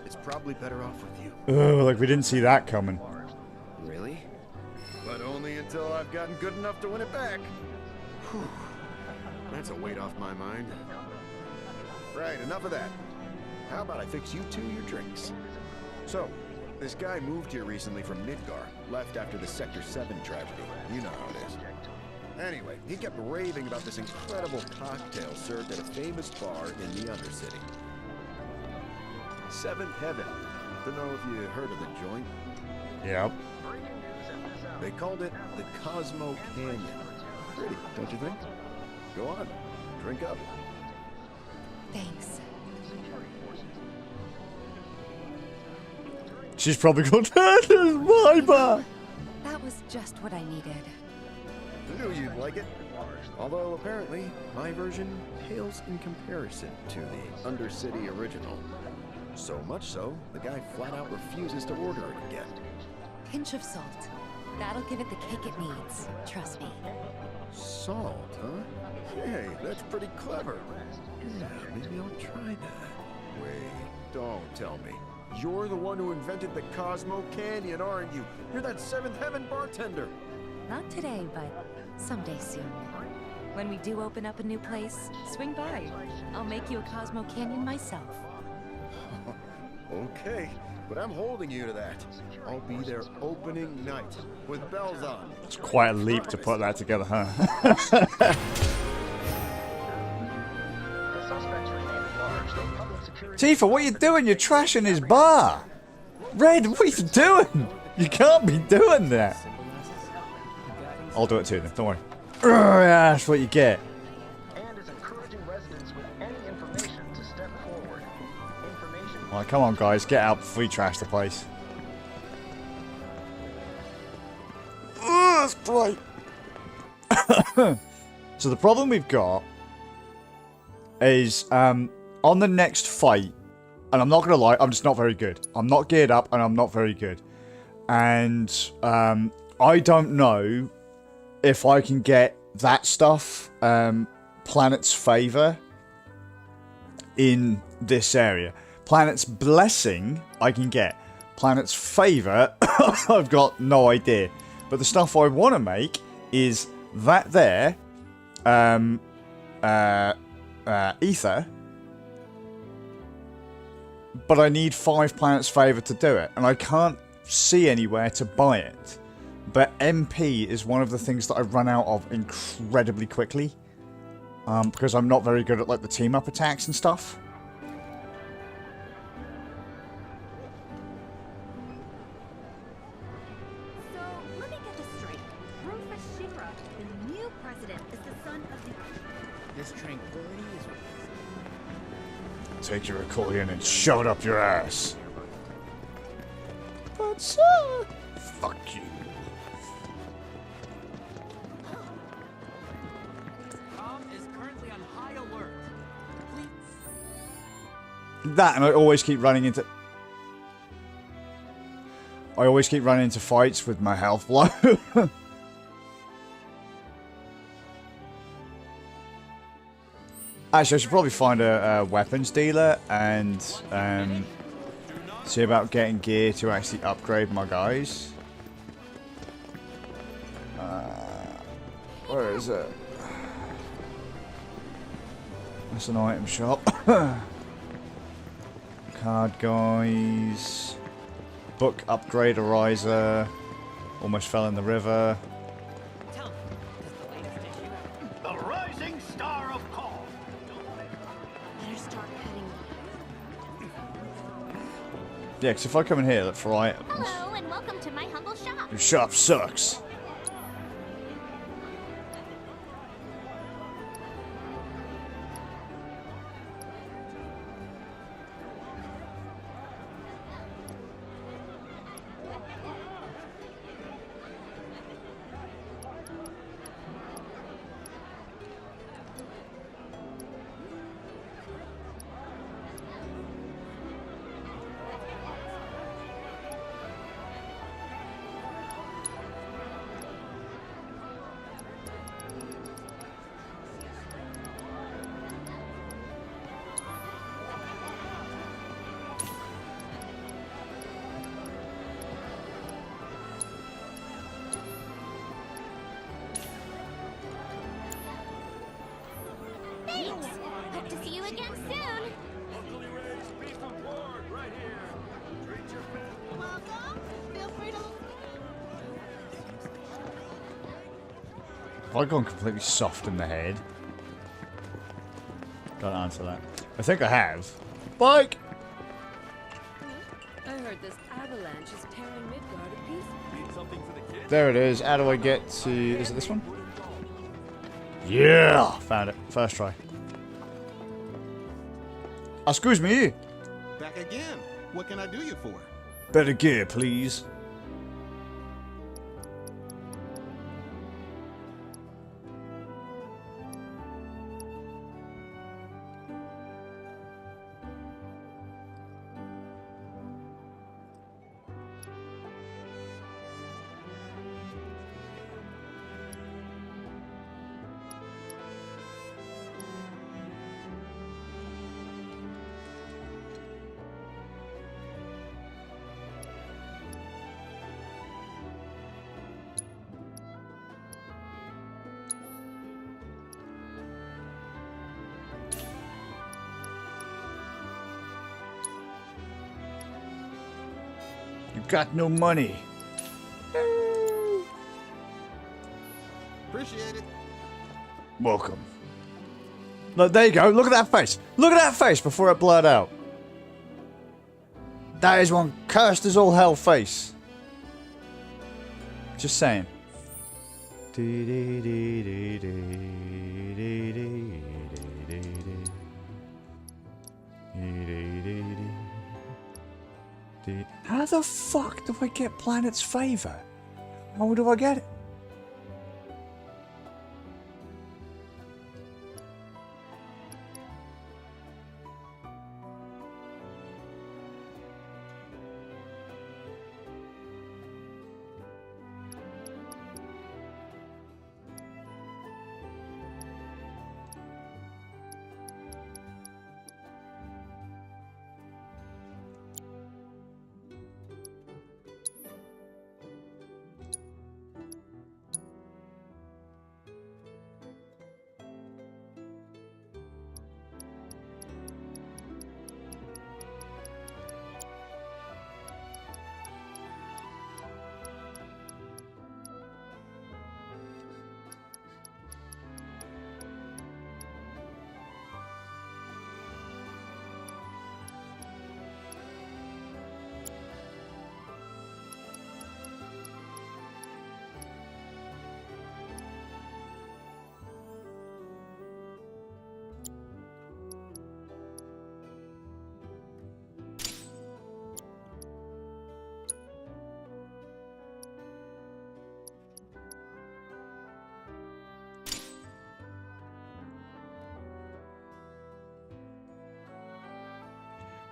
It's probably better off with you. Oh, like we didn't see that coming. Really? But only until I've gotten good enough to win it back. Whew. That's a weight off my mind. Right, enough of that. How about I fix you two your drinks? So, this guy moved here recently from Midgar, left after the Sector 7 tragedy. You know how it is. Anyway, he kept raving about this incredible cocktail served at a famous bar in the Undercity. Seventh Heaven. Don't know if you heard of the joint. Yep. They called it the Cosmo Canyon. Pretty, don't you think? Go on, drink up. Thanks. She's probably going, that is my bar. That was just what I needed. Knew you'd like it. Although apparently, my version pales in comparison to the Undercity original. So much so, the guy flat out refuses to order it again. Pinch of salt. That'll give it the kick it needs. Trust me. Salt, huh? Hey, that's pretty clever. Yeah, maybe I'll try that. Wait, don't tell me. You're the one who invented the Cosmo Canyon, aren't you? You're that Seventh Heaven bartender. Not today, but someday soon. When we do open up a new place, swing by. I'll make you a Cosmo Canyon myself. Okay, but I'm holding you to that. I'll be there opening night, with bells on. It's quite a leap to put that together, huh? Tifa, what are you doing? You're trashing his bar. Red, what are you doing? You can't be doing that. I'll do it too then, don't worry. Yeah, that's what you get. Alright, come on guys, get out before you trash the place. That's great. So the problem we've got is on the next fight, and I'm not gonna lie, I'm just not very good. I'm not geared up and I'm not very good. And I don't know if I can get that stuff, Planet's Favor, in this area. Planet's Blessing, I can get. Planet's Favor, I've got no idea. But the stuff I want to make is that there, Ether, but I need 5 Planet's Favor to do it, and I can't see anywhere to buy it. But MP is one of the things that I run out of incredibly quickly, because I'm not very good at like the team-up attacks and stuff. Take your accordion and shove it up your ass. But sir, fuck you. Tom is currently on high alert. Please. That, and I always keep running into fights with my health low. Actually, I should probably find a weapons dealer and see about getting gear to actually upgrade my guys. Where is it? That's an item shop. Card guys. Book upgrade Ariza. Almost fell in the river. The rising star of call. Better start heading. Yeah, because if I come in here, look for items. Hello, and welcome to my humble shop. Your shop sucks. Thanks. Hope to see you again soon. Locally raised beef and pork right here. Treat your family. Welcome. Feel free to. Have I gone completely soft in the head? Gotta answer that. I think I have. Bike! I heard this avalanche is tearing Midgard to pieces. Need something for the kids? There it is. How do I get to... Is it this one? Yeah! Found it. First try. Excuse me. Back again. What can I do you for? Better gear, please. You got no money. Appreciate it. Welcome. Look, there you go. Look at that face. Look at that face before it blurred out. That is one cursed as all hell face. Just saying. How the fuck do I get Planet's favor? How do I get it?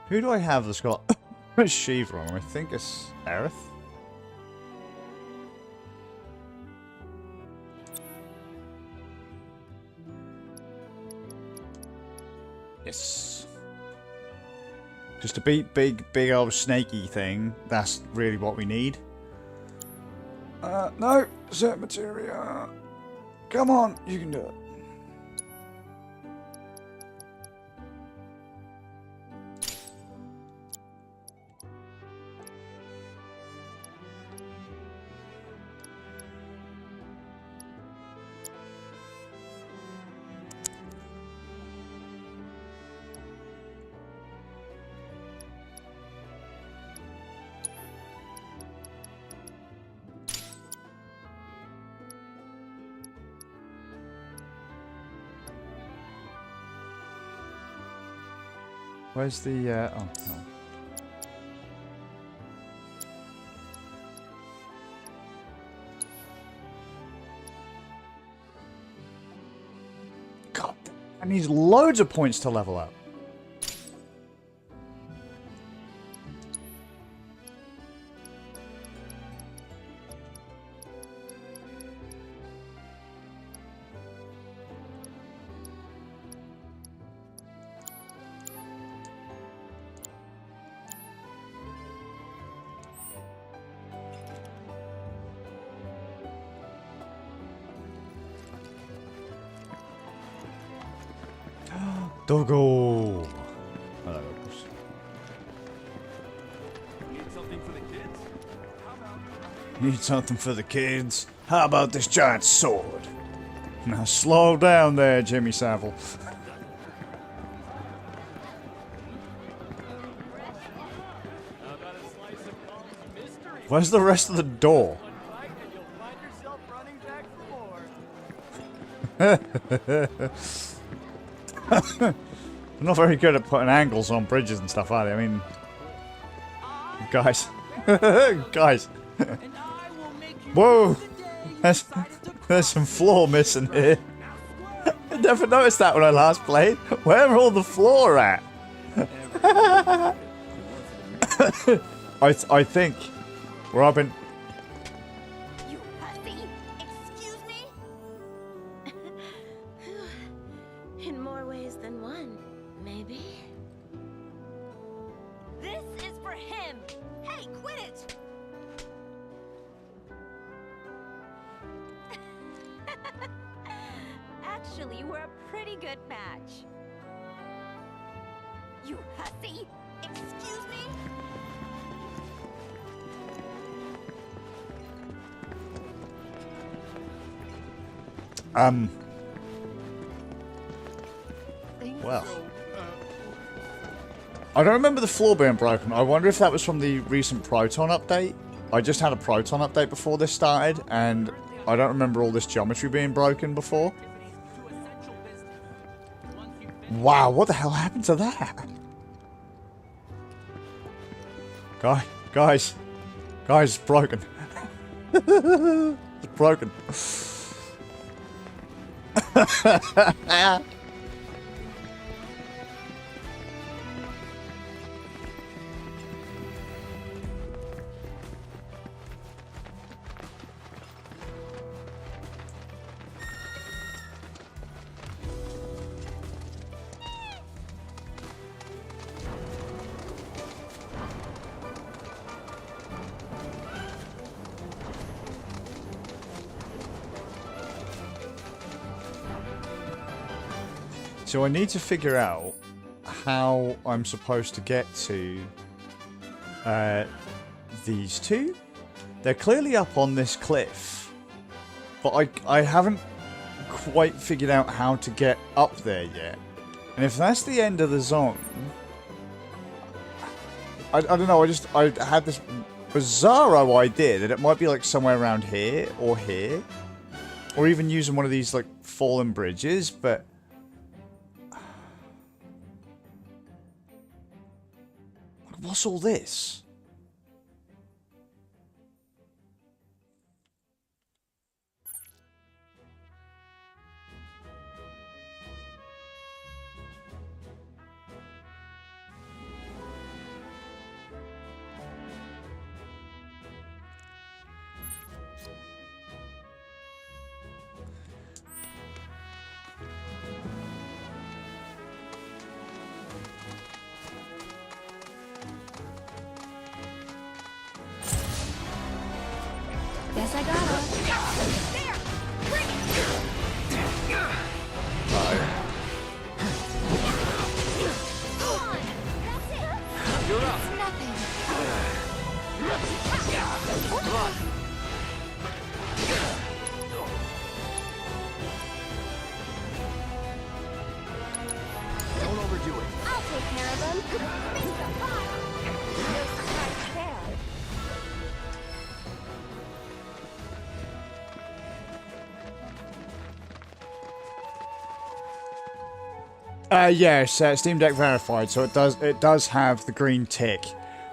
Who do I have that's got Shiva on? I think it's Aerith. Yes. Just a big old snaky thing. That's really what we need. No, set materia. Come on, you can do it. Where's the, oh, no. God, I need loads of points to level up. Doggo! Hello, Doggos. Need something for the kids? How about... Need something for the kids? How about this giant sword? Now slow down there, Jimmy Savile. Where's the rest of the door? I'm not very good at putting angles on bridges and stuff, are they? I mean, guys, guys. Whoa, there's some floor missing here. I never noticed that when I last played. Where are all the floor at? I think Robin. You hussy! Excuse me? In more ways than one, maybe. This is for him! Hey, quit it! Actually, we're a pretty good match. You hussy! Excuse me? Well, I don't remember the floor being broken. I wonder if that was from the recent Proton update. I just had a Proton update before this started, and I don't remember all this geometry being broken before. Wow, what the hell happened to that? Guys, it's broken. It's broken. So I need to figure out how I'm supposed to get to these two. They're clearly up on this cliff, but I haven't quite figured out how to get up there yet. And if that's the end of the zone, I don't know, I had this bizarro idea that it might be like somewhere around here, or even using one of these like fallen bridges, but what's all this? Guess I got her. There! Bring it! Come on! That's it! You're up. It's nothing. Come on. Don't overdo it. I'll take care of them. Mr. Pile! No surprise there. Yes, Steam Deck verified, so it does have the green tick.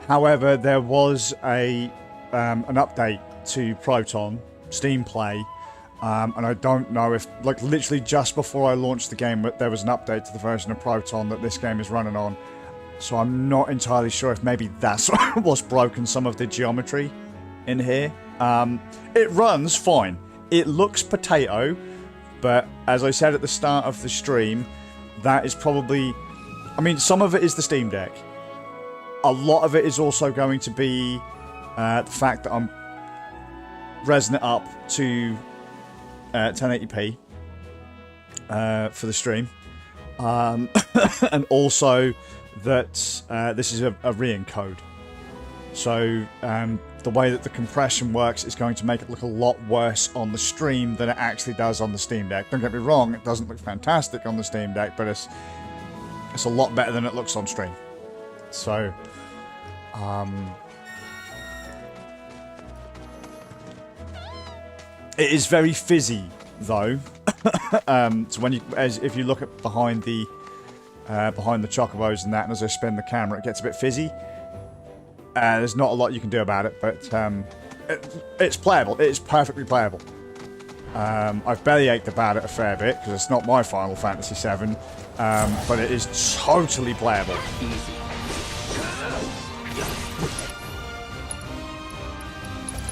However, there was an update to Proton Steam Play, and I don't know if, like, literally just before I launched the game, there was an update to the version of Proton that this game is running on. So I'm not entirely sure if maybe that's what's broken some of the geometry in here. It runs fine. It looks potato, but as I said at the start of the stream, that is probably... I mean, some of it is the Steam Deck. A lot of it is also going to be the fact that I'm resing it up to 1080p for the stream. And also that this is a re-encode. So the way that the compression works is going to make it look a lot worse on the stream than it actually does on the Steam Deck. Don't get me wrong, it doesn't look fantastic on the Steam Deck, but it's a lot better than it looks on stream. So, it is very fizzy, though. So when if you look at behind the chocobos and that, and as I spin the camera, it gets a bit fizzy. There's not a lot you can do about it, but it's playable. It is perfectly playable. I've bellyached about it a fair bit because it's not my Final Fantasy VII, but it is totally playable.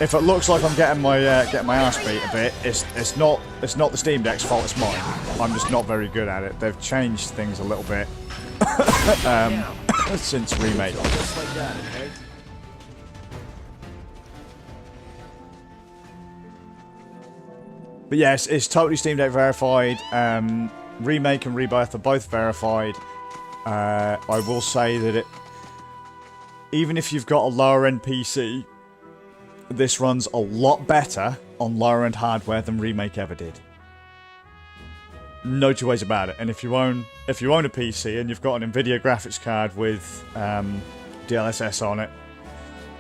If it looks like I'm getting my ass beat a bit, it's not the Steam Deck's fault. It's mine. I'm just not very good at it. They've changed things a little bit since remake. Just like that, okay? But yes, it's totally Steam Deck verified. Remake and Rebirth are both verified. I will say that even if you've got a lower end PC, this runs a lot better on lower end hardware than Remake ever did. No two ways about it. And if you own a PC and you've got an Nvidia graphics card with DLSS on it,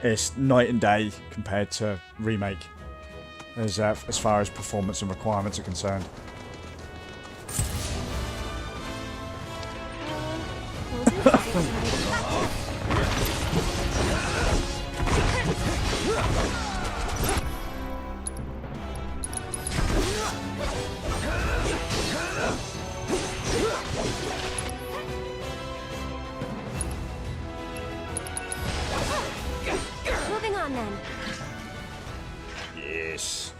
it's night and day compared to Remake. As far as performance and requirements are concerned. Moving on then. Yes.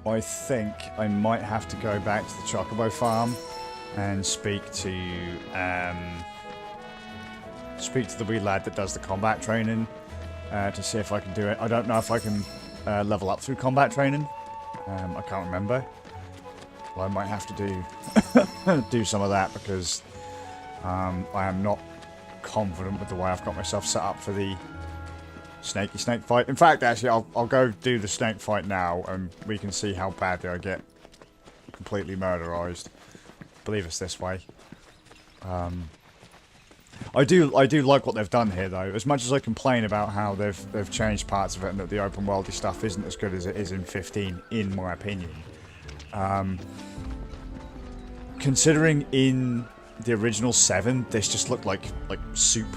I think I might have to go back to the Chocobo farm and speak to the wee lad that does the combat training to see if I can do it. I don't know if I can level up through combat training. I can't remember. Well, I might have to do some of that because I am not confident with the way I've got myself set up for the snake fight. In fact, actually, I'll go do the snake fight now, and we can see how badly I get completely murderized. I believe it's this way. I do like what they've done here, though. As much as I complain about how they've changed parts of it and that the open worldy stuff isn't as good as it is in 15, in my opinion. Considering in the original 7, this just looked like soup.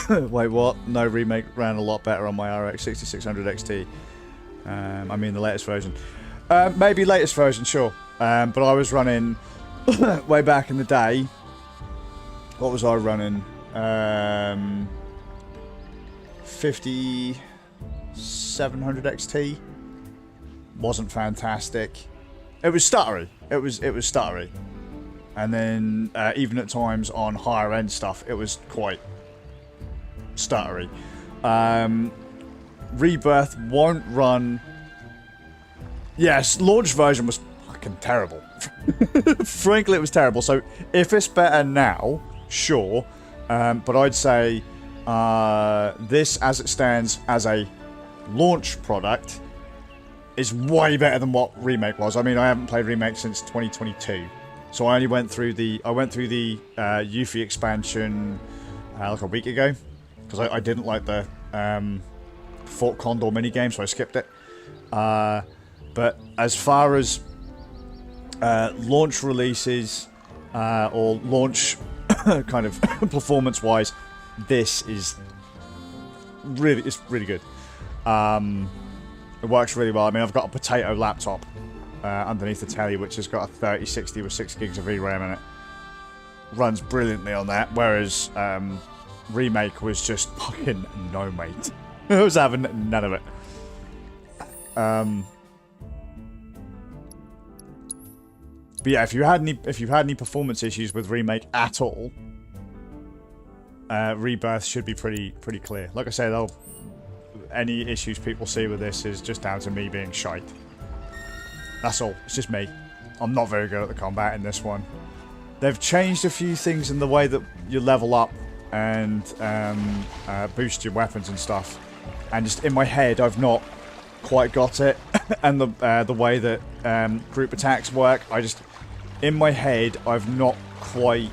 Wait, what? No, Remake ran a lot better on my RX 6600 XT. I mean the latest version. Maybe latest version, sure. But I was running way back in the day. What was I running? 5700 XT. Wasn't fantastic. It was stuttery. It was stuttery. And then even at times on higher end stuff, it was quite stuttery. Rebirth won't run. Yes, launch version was fucking terrible. Frankly, it was terrible. So if it's better now, sure. But I'd say this, as it stands as a launch product, is way better than what Remake was. I mean, I haven't played Remake since 2022, so I only went through the Yuffie expansion like a week ago because I didn't like the Fort Condor minigame, so I skipped it. But as far as launch releases or launch kind of performance-wise, this is really good. It works really well. I mean, I've got a potato laptop underneath the telly, which has got a 3060 with 6 gigs of VRAM in it. Runs brilliantly on that, whereas Remake was just fucking no mate. I was having none of it. But yeah, if you had any performance issues with Remake at all, Rebirth should be pretty clear. Like I say, any issues people see with this is just down to me being shite. That's all. It's just me. I'm not very good at the combat in this one. They've changed a few things in the way that you level up and boost your weapons and stuff. And just in my head, I've not quite got it. And the way that group attacks work, in my head, I've not quite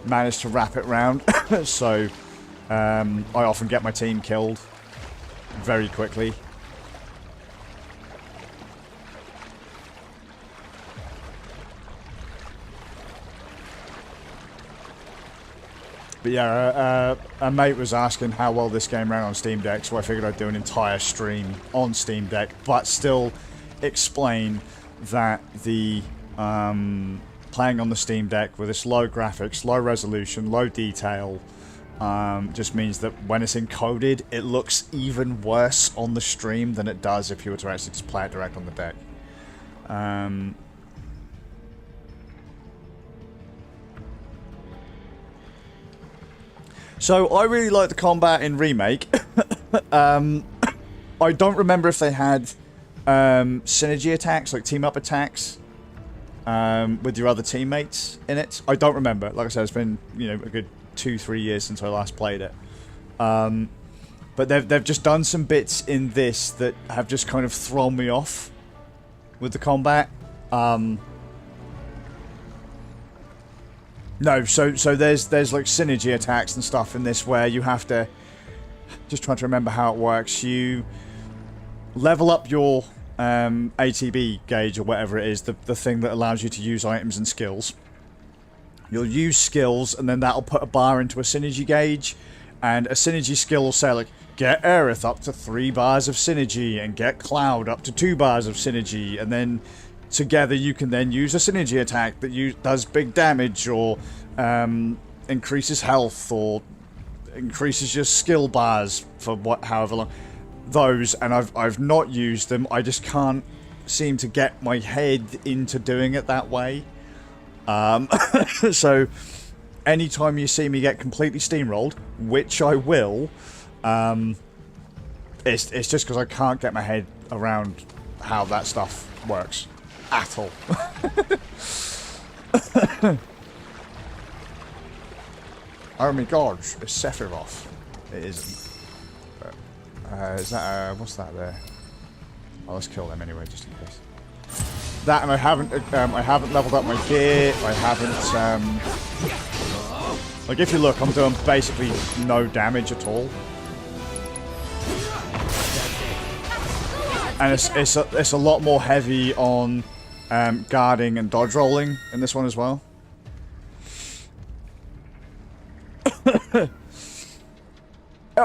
managed to wrap it round. So I often get my team killed very quickly. But yeah, a mate was asking how well this game ran on Steam Deck, so I figured I'd do an entire stream on Steam Deck, but still explain that the playing on the Steam Deck with its low graphics, low resolution, low detail, just means that when it's encoded, it looks even worse on the stream than it does if you were to actually just play it direct on the deck. So I really like the combat in Remake. I don't remember if they had synergy attacks, like team-up attacks, with your other teammates in it. I don't remember. Like I said, it's been a good 2-3 years since I last played it. But they've just done some bits in this that have just kind of thrown me off with the combat. No, so there's like synergy attacks and stuff in this where you have to, just trying to remember how it works, you level up your ATB gauge or whatever it is, the thing that allows you to use items and skills. You'll use skills and then that'll put a bar into a synergy gauge, and a synergy skill will say like, get Aerith up to 3 bars of synergy and get Cloud up to 2 bars of synergy, and then together you can then use a synergy attack that does big damage or increases health or increases your skill bars for however long. Those, and I've not used them. I just can't seem to get my head into doing it that way. So anytime you see me get completely steamrolled, which I will, it's just because I can't get my head around how that stuff works. At all. Oh my god, it's Sephiroth. It isn't. But, is that, what's that there? Oh, let's kill them anyway, just in case. That, and I haven't leveled up my gear, I haven't, like if you look, I'm doing basically no damage at all. And it's a lot more heavy on guarding and dodge rolling in this one as well.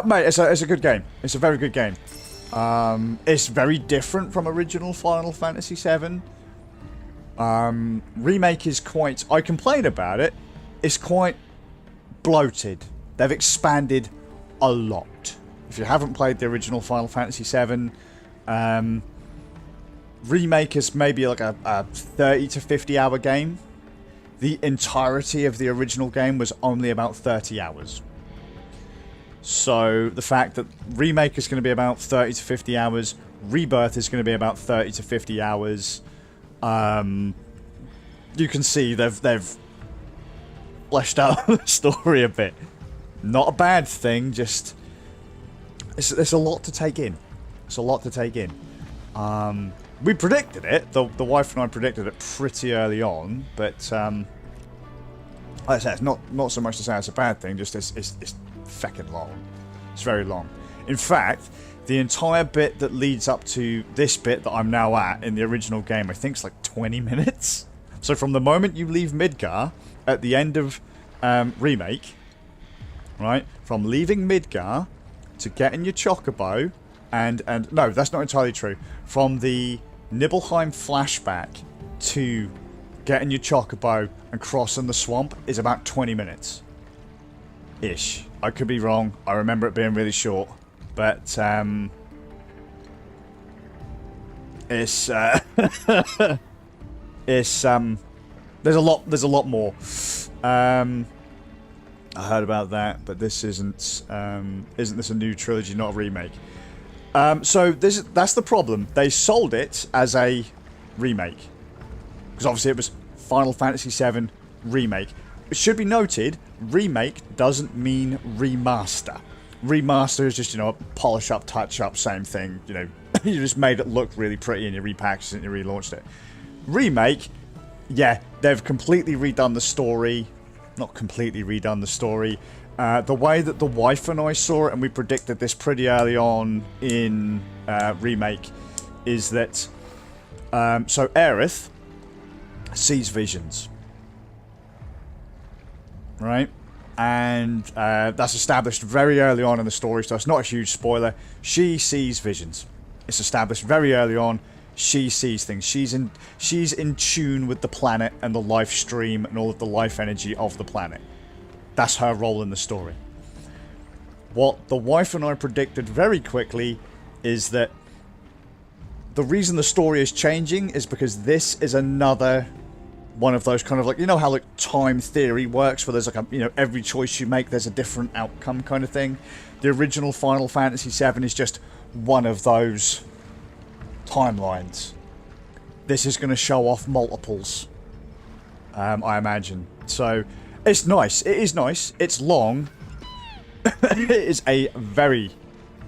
Mate, it's a good game. It's a very good game. It's very different from original Final Fantasy VII. Remake is quite... I complain about it. It's quite bloated. They've expanded a lot. If you haven't played the original Final Fantasy VII... Remake is maybe like a 30 to 50 hour game. The entirety of the original game was only about 30 hours. So the fact that Remake is going to be about 30 to 50 hours, Rebirth is going to be about 30 to 50 hours, you can see they've fleshed out the story a bit. Not a bad thing, just it's a lot to take in. It's a lot to take in. We predicted it. The wife and I predicted it pretty early on, but like I said, it's not so much to say it's a bad thing. Just it's feckin' long. It's very long. In fact, the entire bit that leads up to this bit that I'm now at in the original game, I think it's like 20 minutes. So from the moment you leave Midgar at the end of Remake, right, from leaving Midgar to getting your Chocobo, and no, that's not entirely true. From the Nibelheim flashback to getting your Chocobo and crossing the swamp is about 20 minutes. Ish. I could be wrong. I remember it being really short. But, it's, there's a lot more. I heard about that, but this isn't this a new trilogy, not a remake? So that's the problem. They sold it as a remake. Because obviously it was Final Fantasy VII Remake. It should be noted, remake doesn't mean remaster. Remaster is just, you know, polish up, touch up, same thing. You know, you just made it look really pretty and you repackaged it and you relaunched it. Remake, yeah, they've completely redone the story. Not completely redone the story. The way that the wife and I saw it, and we predicted this pretty early on in Remake, is that so Aerith sees visions, right? And that's established very early on in the story, so it's not a huge spoiler. She sees visions. It's established very early on. She sees things. She's in tune with the planet and the life stream and all of the life energy of the planet. That's her role in the story. What the wife and I predicted very quickly is that the reason the story is changing is because this is another one of those kind of like, you know how like time theory works, where there's like a, you know, every choice you make there's a different outcome kind of thing. The original Final Fantasy VII is just one of those timelines. This is going to show off multiples, I imagine. So it's nice. It is nice. It's long. It is a very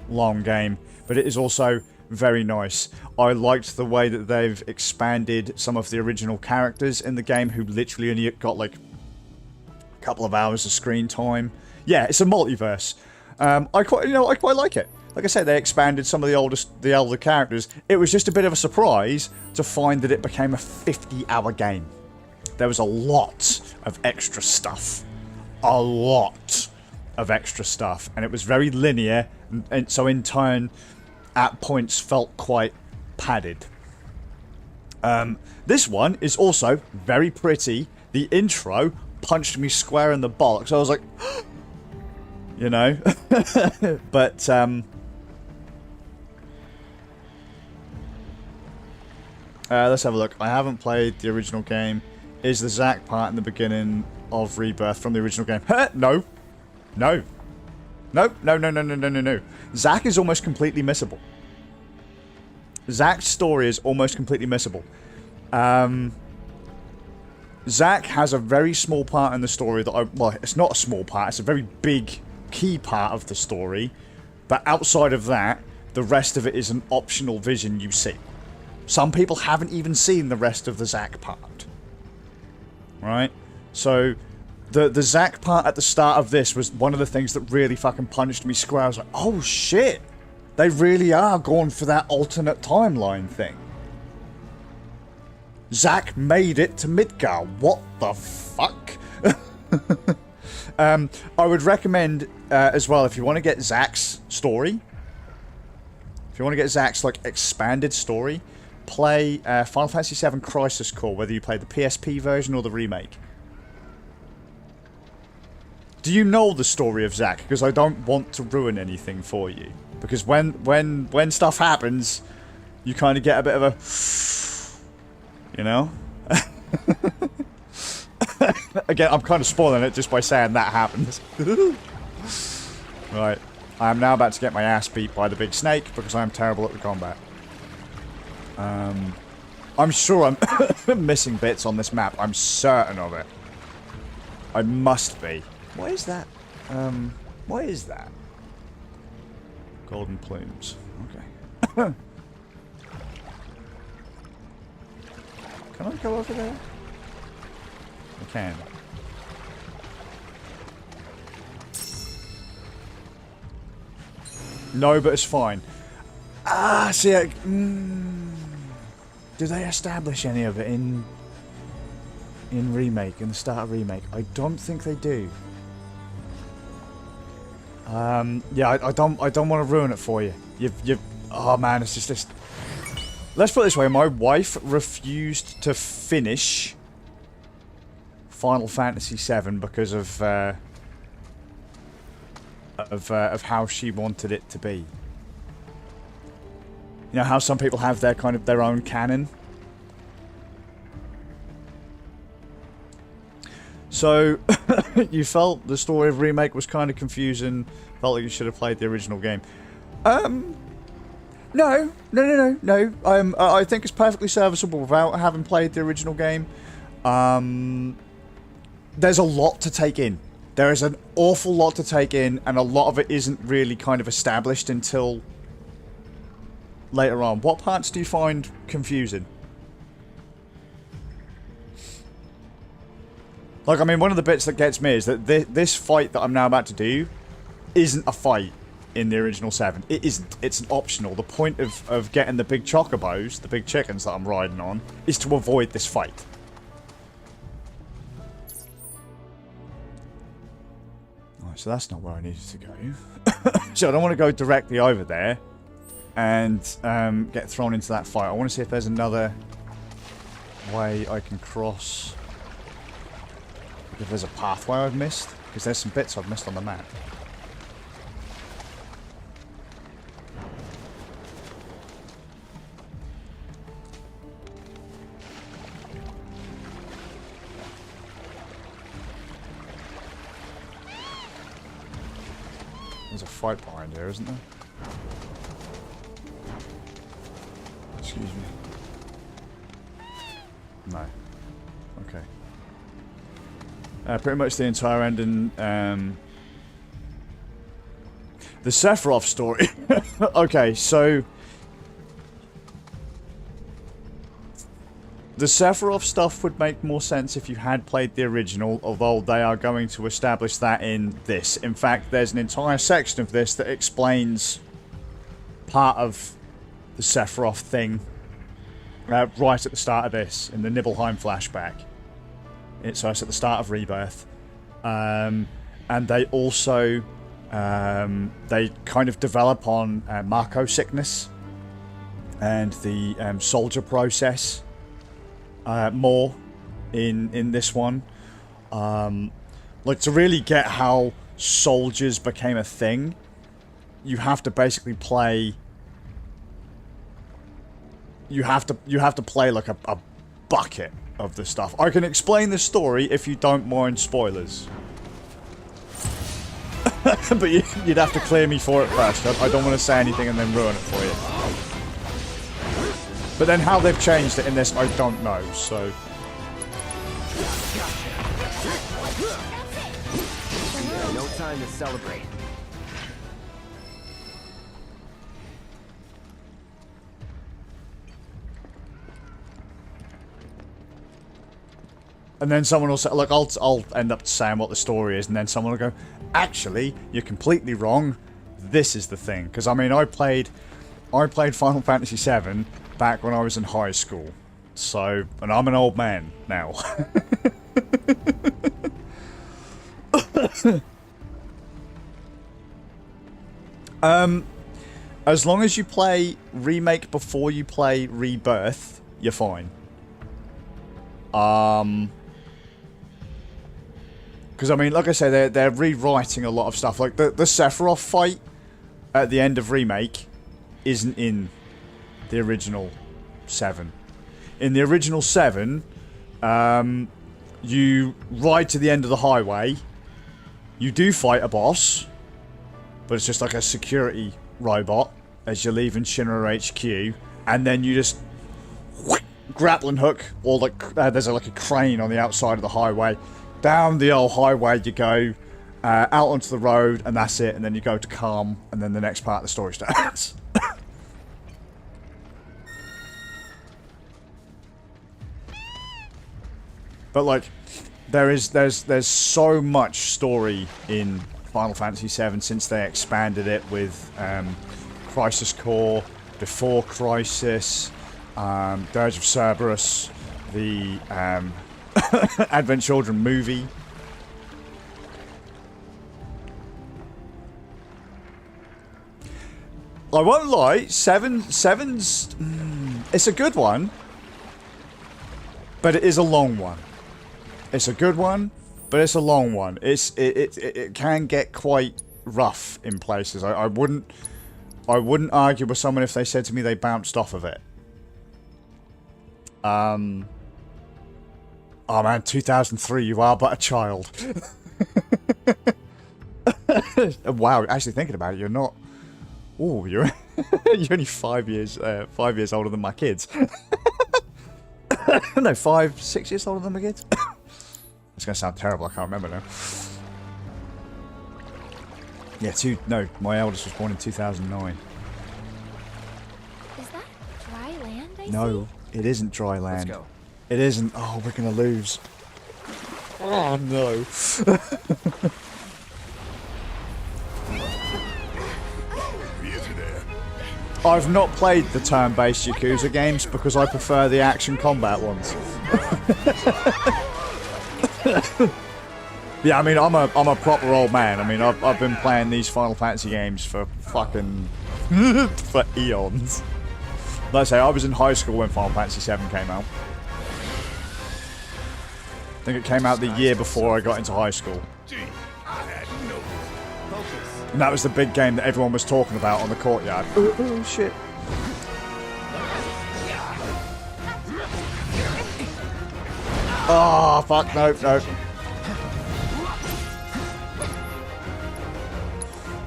long game, but it is also very nice. I liked the way that they've expanded some of the original characters in the game who literally only got like a couple of hours of screen time. Yeah, it's a multiverse. I quite like it. Like I said, they expanded some of the older characters. It was just a bit of a surprise to find that it became a 50-hour game. There was a lot of extra stuff. A lot of extra stuff. And it was very linear, and so in turn, at points felt quite padded. This one is also very pretty. The intro punched me square in the bollocks. I was like, you know. But, let's have a look. I haven't played the original game. Is the Zack part in the beginning of Rebirth from the original game? No. No. No. Zack is almost completely missable. Zack's story is almost completely missable. Zack has a very small part in the story that well, it's not a small part, it's a very big key part of the story. But outside of that, the rest of it is an optional vision you see. Some people haven't even seen the rest of the Zack part. Right? So, the Zack part at the start of this was one of the things that really fucking punched me square. I was like, oh shit! They really are going for that alternate timeline thing. Zack made it to Midgar. What the fuck? I would recommend, as well, if you want to get Zack's story, if you want to get Zack's, like, expanded story, play Final Fantasy VII Crisis Core, whether you play the PSP version or the remake. Do you know the story of Zack? Because I don't want to ruin anything for you. Because when stuff happens, you kind of get a bit of a... You know? Again, I'm kind of spoiling it just by saying that happens. Right. I am now about to get my ass beat by the big snake because I am terrible at the combat. I'm sure I'm missing bits on this map. I'm certain of it. I must be. What is that? What is that? Golden plumes. Okay. Can I go over there? I can. No, but it's fine. Ah, see, do they establish any of it in Remake, in the start of Remake? I don't think they do. Yeah, I don't want to ruin it for you. Oh man, it's just this. Let's put it this way: my wife refused to finish Final Fantasy VII because of how she wanted it to be. You know how some people have their kind of their own canon. So you felt the story of Remake was kind of confusing. Felt like you should have played the original game. No. I think it's perfectly serviceable without having played the original game. There's a lot to take in. There is an awful lot to take in, and a lot of it isn't really kind of established until later on. What parts do you find confusing? Like, I mean, one of the bits that gets me is that this fight that I'm now about to do isn't a fight in the original 7. It isn't. It's an optional. The point of getting the big chocobos, the big chickens that I'm riding on, is to avoid this fight. Alright, so that's not where I needed to go. So I don't want to go directly over there and get thrown into that fight. I want to see if there's another way I can cross. If there's a pathway I've missed, because there's some bits I've missed on the map. There's a fight behind here, isn't there? Excuse me. No. Okay. Pretty much the entire ending. The Sephiroth story. Okay, so the Sephiroth stuff would make more sense if you had played the original, although they are going to establish that in this. In fact, there's an entire section of this that explains part of the Sephiroth thing right at the start of this, in the Nibelheim flashback. So it's at the start of Rebirth. And they also they kind of develop on Marco sickness and the soldier process more in this one. Like, to really get how soldiers became a thing, you have to basically play. You have to play like a bucket of the stuff. I can explain the story if you don't mind spoilers. But you'd have to clear me for it first. I don't want to say anything and then ruin it for you. But then how they've changed it in this, I don't know, so... No time to celebrate. And then someone will say, look, I'll end up saying what the story is, and then someone will go, actually, you're completely wrong. This is the thing. Because, I mean, I played Final Fantasy VII back when I was in high school. So, and I'm an old man now. As long as you play Remake before you play Rebirth, you're fine. Because, I mean, like I say, they're rewriting a lot of stuff. Like, the Sephiroth fight at the end of Remake isn't in the original 7. In the original 7, you ride to the end of the highway, you do fight a boss, but it's just like a security robot as you're leaving Shinra HQ, and then you just grappling hook, or like there's like a crane on the outside of the highway. Down the old highway you go, out onto the road, and that's it. And then you go to Calm, and then the next part of the story starts. But like, there's so much story in Final Fantasy VII since they expanded it with Crisis Core, Before Crisis, Dirge of Cerberus, the Advent Children movie. I won't lie, Seven's it's a good one, but it is a long one. It's a good one, but it's a long one. It can get quite rough in places. I wouldn't argue with someone if they said to me they bounced off of it. Oh man, 2003, you are but a child. Wow, actually thinking about it, you're not. Oh, you're you're only 5 years older than my kids. No, 5, 6 years older than my kids. It's gonna sound terrible. I can't remember now. Yeah, no, my eldest was born in 2009. Is that dry land I No, it isn't dry land. Let's go. It isn't. Oh, we're gonna lose. Oh no. I've not played the turn-based Yakuza games because I prefer the action combat ones. Yeah, I mean, I'm a proper old man. I mean, I've been playing these Final Fantasy games for fucking for eons. Like I say, I was in high school when Final Fantasy VII came out. I think it came out the year before I got into high school. And that was the big game that everyone was talking about on the courtyard. Oh shit. Oh, fuck, nope.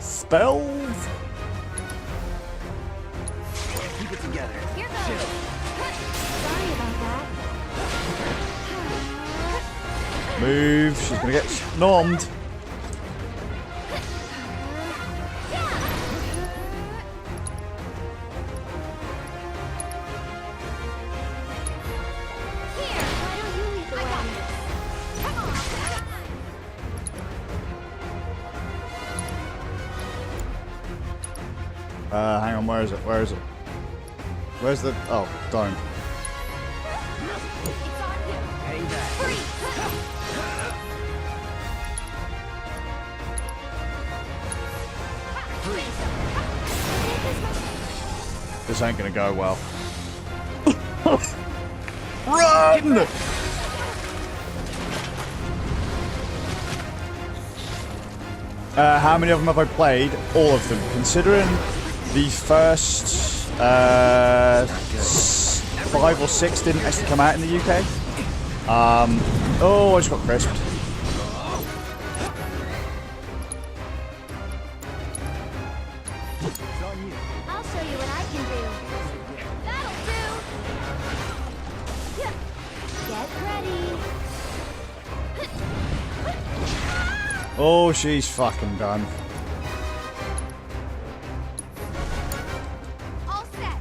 Spells? Keep it together. Here goes. Sorry about that. Move, she's gonna get snommed. Hang on, where is it? Where's the... Oh, don't. This ain't gonna go well. Run! How many of them have I played? All of them. Considering the first 5 or 6 didn't actually come out in the UK. Oh, I just got crisped. I'll show you what I can do. That'll do. Get ready. Oh, she's fucking done. All set.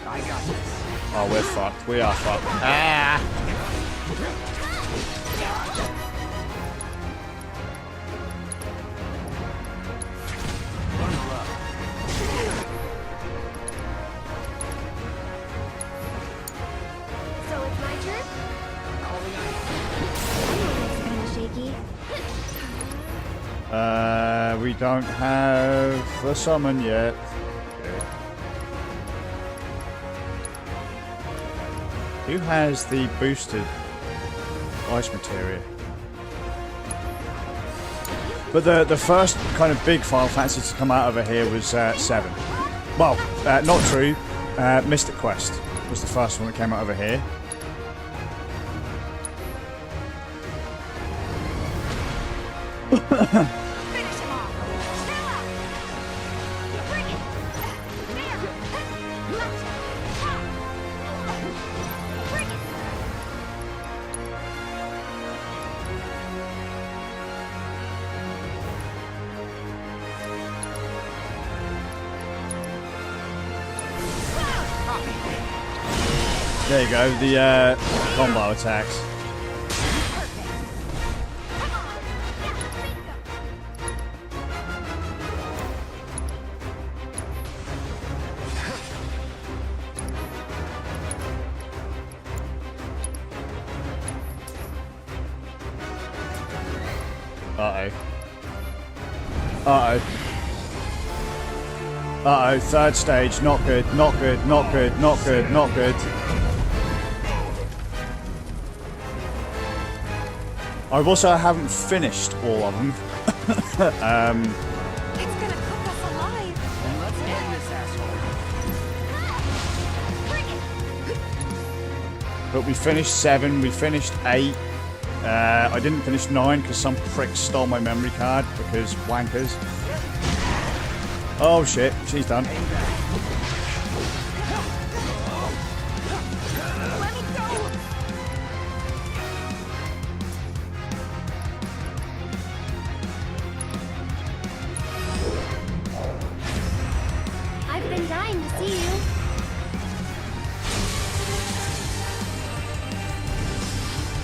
I got this. Oh, we're fucked. We are fucked. Ah! So it's my turn? It's kind of shaky. We don't have the summon yet. Who has the boosted ice materia? But the first kind of big Final Fantasy to come out over here was 7. Well, not true. Mystic Quest was the first one that came out over here. Finish him off. Fill up. Bring it. There. Gotcha. Bring it. There you go, the combo attacks. Uh-oh. Uh-oh. Uh-oh, third stage, not good, not good, not good, not good, not good. I also haven't finished all of them. It's gonna cook us alive. Then let's end this asshole. But we finished 7, we finished 8. I didn't finish 9 because some prick stole my memory card because wankers. Oh shit, she's done. I've been dying to see you.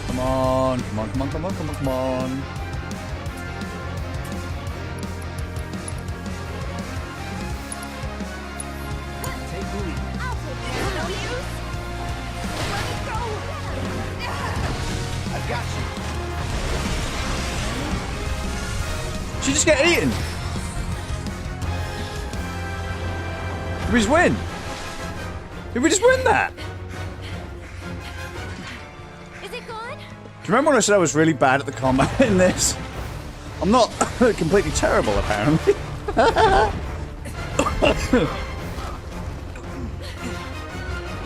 Come on, come on, come on, come on, come on, come on. Take the lead. I'll take it. No use. Let me go. I've got you. She just get eaten. Did we just win? Did we just win that? Is it gone? Do you remember when I said I was really bad at the combat in this? I'm not completely terrible, apparently.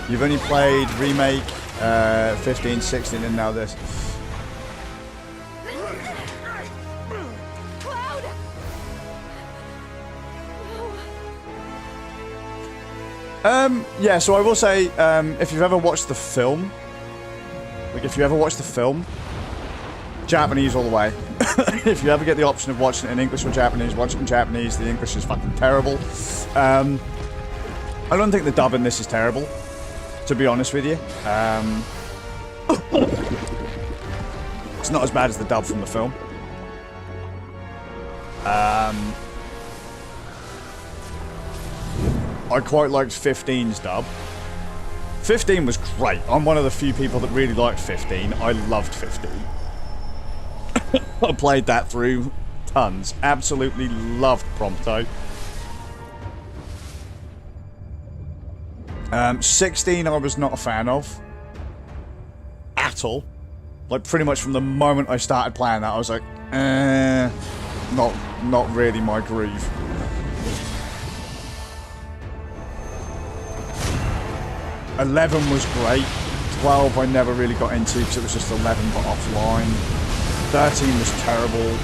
You've only played Remake, 15, 16, and now this. Cloud. Yeah, so I will say, if you've ever watched the film, Japanese all the way. If you ever get the option of watching it in English or Japanese, watch it in Japanese. The English is fucking terrible. I don't think the dub in this is terrible, to be honest with you. It's not as bad as the dub from the film. I quite liked 15's dub. 15 was great. I'm one of the few people that really liked 15. I loved 15. I played that through tons. Absolutely loved Prompto. 16 I was not a fan of. At all. Like pretty much from the moment I started playing that I was like, not really my groove. 11 was great. 12 I never really got into because it was just 11 but offline. 13 was terrible.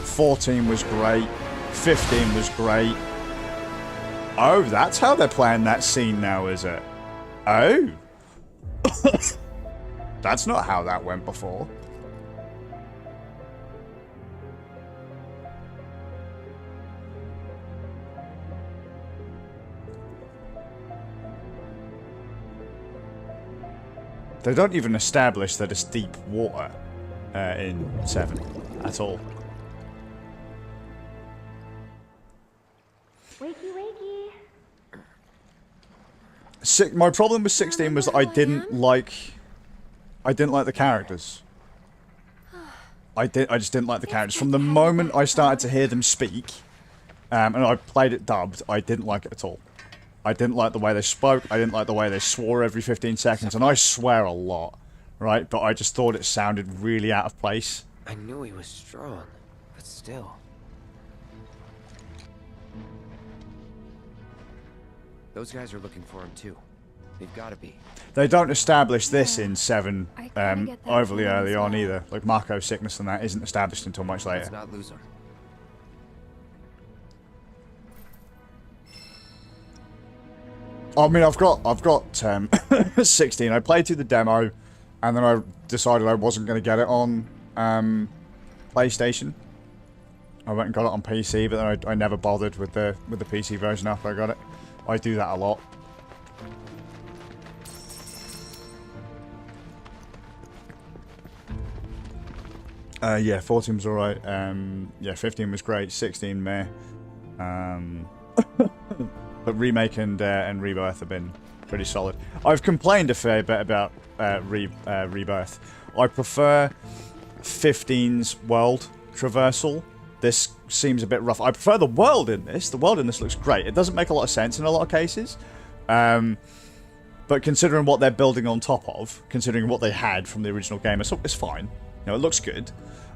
14 was great. 15 was great. Oh, that's how they're playing that scene now, is it? Oh. That's not how that went before. They don't even establish that it's deep water in 7 at all. Wakey, wakey. My problem with 16 was that I didn't like the characters. I just didn't like the characters. From the moment I started to hear them speak, and I played it dubbed, I didn't like it at all. I didn't like the way they spoke, I didn't like the way they swore every 15 seconds, and I swear a lot, right? But I just thought it sounded really out of place. I knew he was strong, but still. Those guys are looking for him too. They've got to be. They don't establish this in 7 overly early on either. Like Marco's sickness and that isn't established until much later. Let's not lose him. I mean, I've got 16. I played through the demo, and then I decided I wasn't going to get it on PlayStation. I went and got it on PC, but then I never bothered with the PC version after I got it. I do that a lot. Yeah, 14 was alright. Yeah, 15 was great. 16 meh. But Remake and Rebirth have been pretty solid. I've complained a fair bit about Rebirth. I prefer 15's world traversal. This seems a bit rough. I prefer the world in this. The world in this looks great. It doesn't make a lot of sense in a lot of cases. But considering what they're building on top of, considering what they had from the original game, it's fine. You know, it looks good.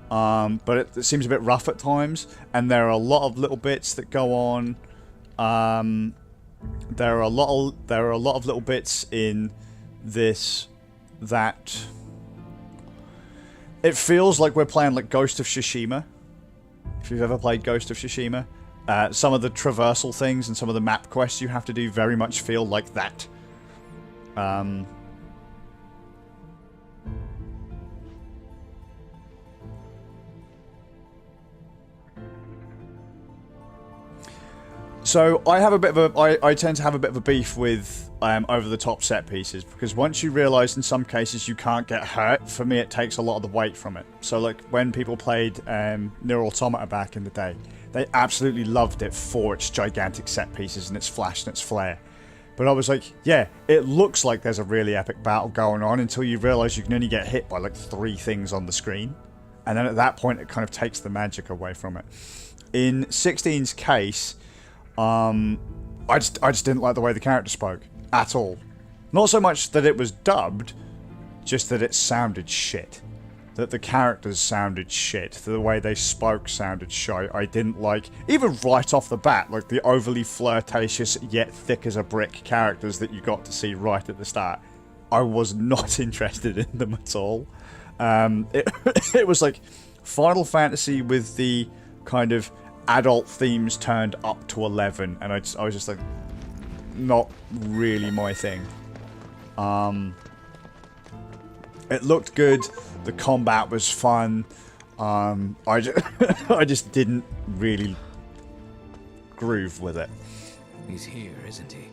But it seems a bit rough at times. And there are a lot of little bits that go on. There are a lot of little bits in this that it feels like we're playing like Ghost of Tsushima. If you've ever played Ghost of Tsushima, some of the traversal things and some of the map quests you have to do very much feel like that. So I have a bit of a, I tend to have a bit of a beef with over-the-top set pieces, because once you realise in some cases you can't get hurt, for me it takes a lot of the weight from it. So like when people played Nier Automata back in the day, they absolutely loved it for its gigantic set pieces and its flash and its flare. But I was like, yeah, it looks like there's a really epic battle going on until you realise you can only get hit by like 3 things on the screen. And then at that point it kind of takes the magic away from it. In 16's case, I just didn't like the way the character spoke at all. Not so much that it was dubbed, just that it sounded shit. That the characters sounded shit. The way they spoke sounded shite. I didn't like, even right off the bat, like the overly flirtatious yet thick as a brick characters that you got to see right at the start. I was not interested in them at all. It was like Final Fantasy with the kind of adult themes turned up to 11, and I was just like, not really my thing. It looked good, the combat was fun. I just didn't really groove with it. He's here, isn't he?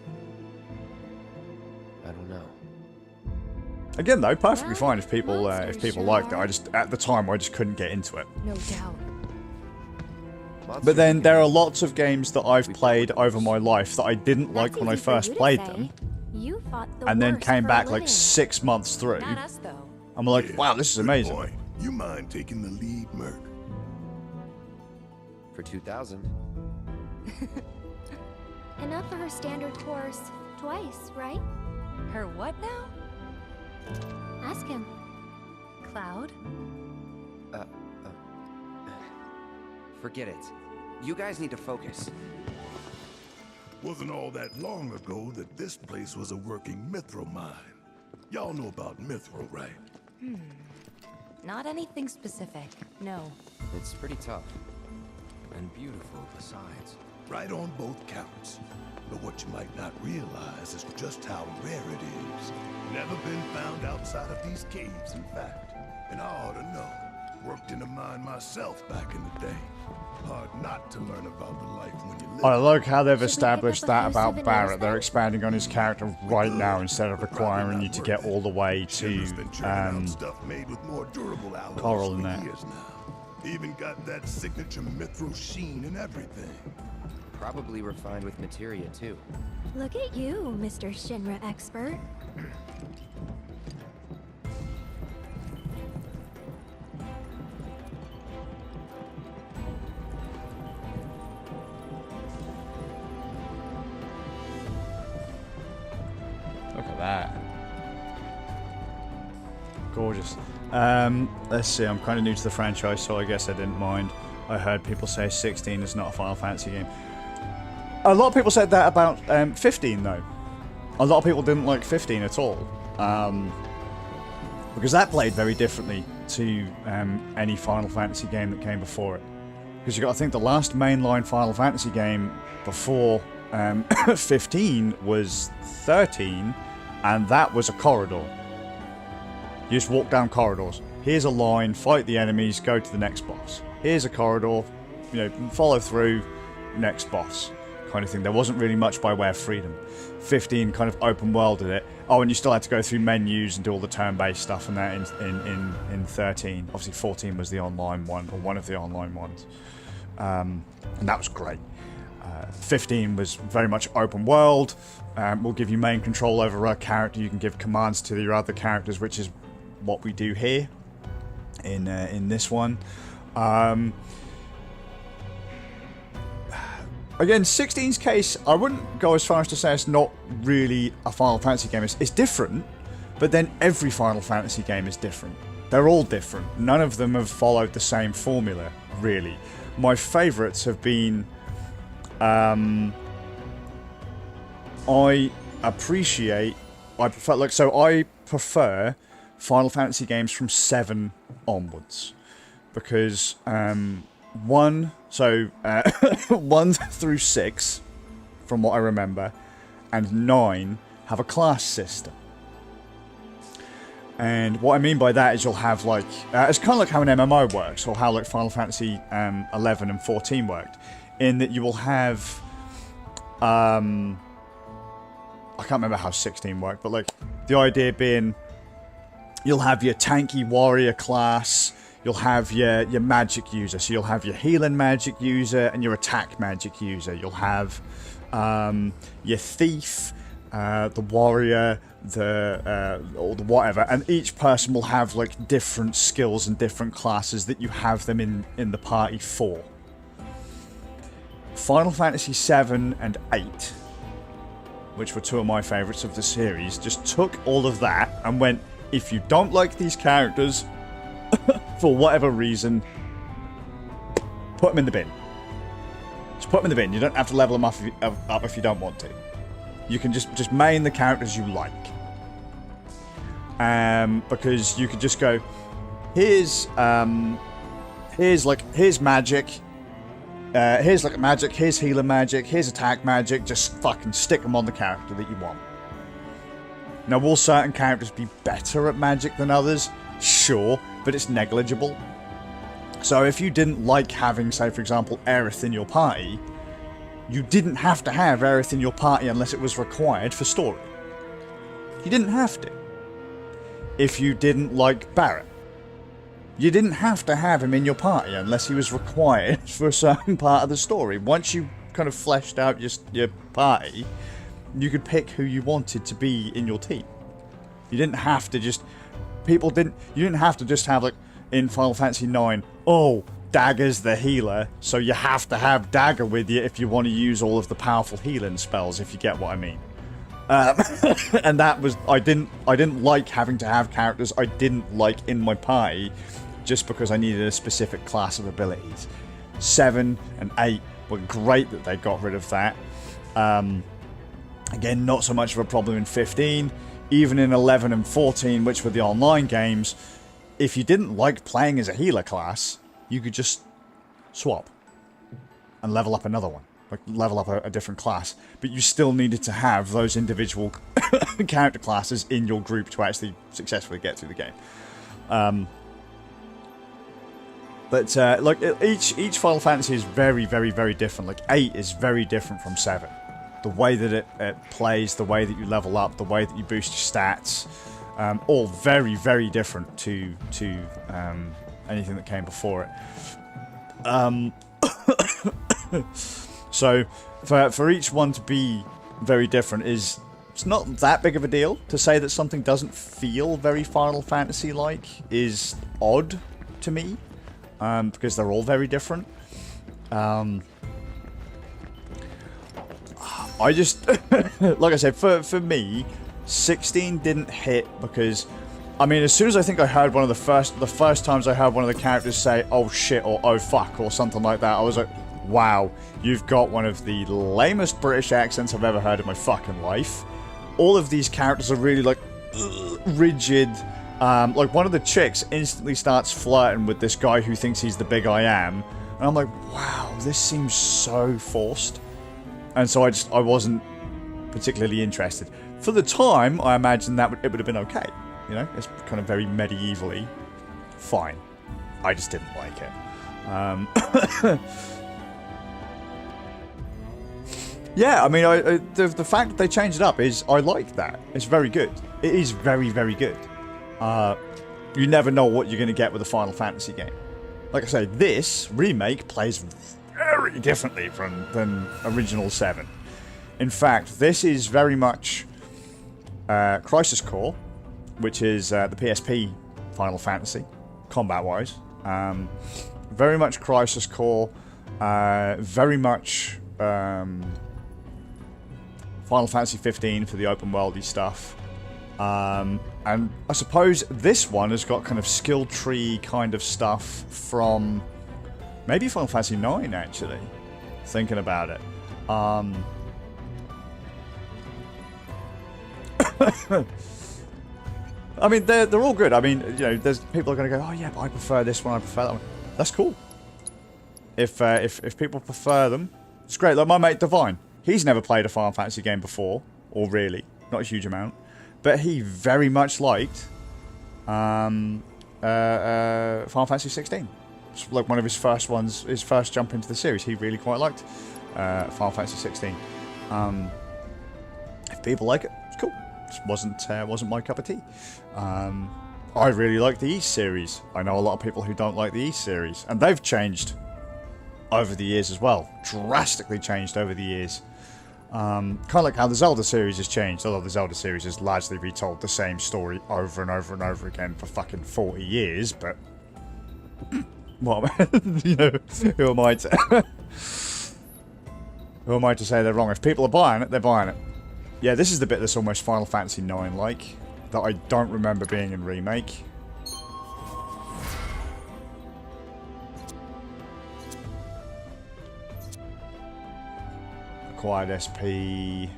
I don't know. Again though, perfectly fine if people liked it. At the time I just couldn't get into it. No doubt. But then there are lots of games that I've played over my life that I didn't like when I first played them, and then came back like 6 months through. I'm like, wow, this is amazing. Boy, you mind taking the lead, Merc? For 2,000. Enough for her standard course. Twice, right? Her what now? Ask him. Cloud? Forget it. You guys need to focus. Wasn't all that long ago that this place was a working mithril mine. Y'all know about mithril, right? Not anything specific, no. It's pretty tough. And beautiful besides. Right on both counts. But what you might not realize is just how rare it is. Never been found outside of these caves, in fact. And I ought to know. Worked in a mine myself back in the day. Hard not to learn about the life when you live. I like how they've established that about Barrett. They're expanding on his character right now instead of requiring you to get all the way to Coral in there. Even got that signature mithril sheen and everything. Probably refined with materia too. Look at you, Mr. Shinra expert. Look at that. Gorgeous. Let's see, I'm kind of new to the franchise, so I guess I didn't mind. I heard people say 16 is not a Final Fantasy game. A lot of people said that about 15, though. A lot of people didn't like 15 at all. Because that played very differently to any Final Fantasy game that came before it. Because you got to think the last mainline Final Fantasy game before 15 was 13, and that was a corridor. You just walk down corridors. Here's a line, fight the enemies, go to the next boss. Here's a corridor, you know, follow through, next boss. kind of thing. There wasn't really much by way of freedom. 15 kind of open worlded it. Oh, and you still had to go through menus and do all the turn-based stuff and that in 13. Obviously 14 was the online one, or one of the online ones. And that was great. 15 was very much open world. We'll give you main control over a character. You can give commands to your other characters, which is what we do here in this one. Again, 16's case, I wouldn't go as far as to say it's not really a Final Fantasy game. It's different, but then every Final Fantasy game is different. They're all different. None of them have followed the same formula, really. My favourites have been... I prefer Final Fantasy games from 7 onwards. Because, 1 through 6, from what I remember, and 9 have a class system. And what I mean by that is you'll have, like... it's kind of like how an MMO works, or how, like, Final Fantasy 11 and 14 worked. In that you will have... I can't remember how 16 worked, but, like, the idea being... You'll have your tanky warrior class, you'll have your magic user. So you'll have your healing magic user and your attack magic user. You'll have your thief, the warrior, or the whatever. And each person will have, like, different skills and different classes that you have them in the party for. Final Fantasy 7 and 8, which were 2 of my favourites of the series, just took all of that and went, if you don't like these characters, for whatever reason, put them in the bin. Just put them in the bin. You don't have to level them up if you don't want to. You can just main the characters you like. Because you could just go, here's magic. Here's like magic, here's healer magic, here's attack magic. Just fucking stick them on the character that you want. Now, will certain characters be better at magic than others? Sure, but it's negligible. So if you didn't like having, say, for example, Aerith in your party, you didn't have to have Aerith in your party unless it was required for story. You didn't have to. If you didn't like Barret, you didn't have to have him in your party unless he was required for a certain part of the story. Once you kind of fleshed out your party, you could pick who you wanted to be in your team. You didn't have to just... You didn't have to just have, like, in Final Fantasy 9, oh, Dagger's the healer, so you have to have Dagger with you if you want to use all of the powerful healing spells, if you get what I mean. And that was... I didn't like having to have characters I didn't like in my party just because I needed a specific class of abilities. 7 and 8 were great that they got rid of that. Again, not so much of a problem in 15. Even in 11 and 14, which were the online games, if you didn't like playing as a healer class, you could just swap and level up another one. Like, level up a different class. But you still needed to have those individual character classes in your group to actually successfully get through the game. Like, each Final Fantasy is very, very, very different. Like, 8 is very different from 7. The way that it plays, the way that you level up, the way that you boost your stats, all very, very different to anything that came before it. So, for each one to be very different it's not that big of a deal. To say that something doesn't feel very Final Fantasy-like is odd to me, because they're all very different. I just, like I said, for me, 16 didn't hit because, I mean, as soon as I think I heard the first times I heard one of the characters say, oh shit, or oh fuck, or something like that, I was like, wow, you've got one of the lamest British accents I've ever heard in my fucking life. All of these characters are really, like, rigid. Like, one of the chicks instantly starts flirting with this guy who thinks he's the big I am, and I'm like, wow, this seems so forced. And so I wasn't particularly interested. For the time, I imagine that it would have been okay. You know, it's kind of very medievally fine. I just didn't like it. Yeah, I mean, the fact that they changed it up is, I like that. It's very good. It is very, very good. You never know what you're going to get with a Final Fantasy game. Like I say, this remake plays very differently than original 7. In fact, this is very much Crisis Core, which is the PSP Final Fantasy, combat-wise. Very much Crisis Core, very much Final Fantasy 15 for the open worldy stuff. And I suppose this one has got kind of skill tree kind of stuff from maybe Final Fantasy 9 actually, thinking about it. I mean, they're all good. I mean, you know, there's people are going to go, oh yeah, but I prefer this one, I prefer that one. That's cool. If people prefer them, it's great. Like my mate Divine, he's never played a Final Fantasy game before, or really, not a huge amount, but he very much liked Final Fantasy 16. It's like one of his first ones, his first jump into the series. He really quite liked Final Fantasy 16. If people like it, it's cool. It wasn't my cup of tea. I really like the East series. I know a lot of people who don't like the East series, and they've changed over the years as well. Drastically changed over the years. Kind of like how the Zelda series has changed, although the Zelda series has largely retold the same story over and over and over again for fucking 40 years, but... well, you know, who am I to... who am I to say they're wrong? If people are buying it, they're buying it. Yeah, this is the bit that's almost Final Fantasy 9-like, that I don't remember being in Remake. Acquired SP.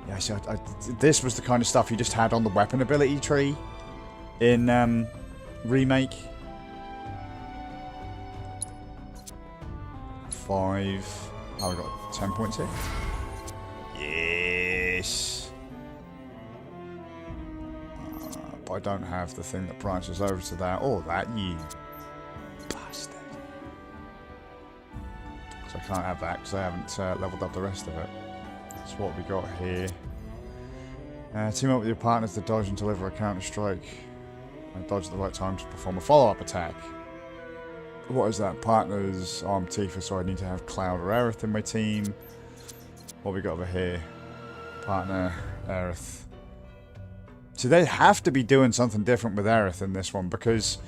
Yeah, see, this was the kind of stuff you just had on the weapon ability tree in Remake. 5. Oh, we got 10 points here. Yes. But I don't have the thing that branches over to that or that, you bastard. So I can't have that because I haven't leveled up the rest of it. So what we got here. Team up with your partners to dodge and deliver a counter-strike. And dodge at the right time to perform a follow-up attack. What is that? Partners, arm Tifa, so I need to have Cloud or Aerith in my team. What we got over here? Partner, Aerith. So they have to be doing something different with Aerith in this one because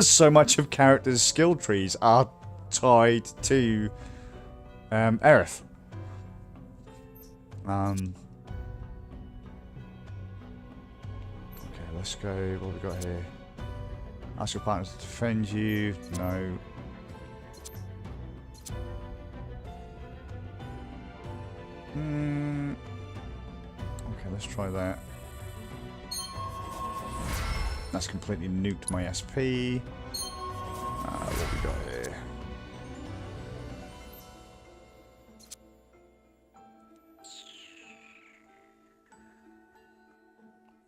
so much of characters' skill trees are tied to Aerith. Okay, let's go. What we got here? Ask your partners to defend you. No. Okay, let's try that. That's completely nuked my SP. What we got here?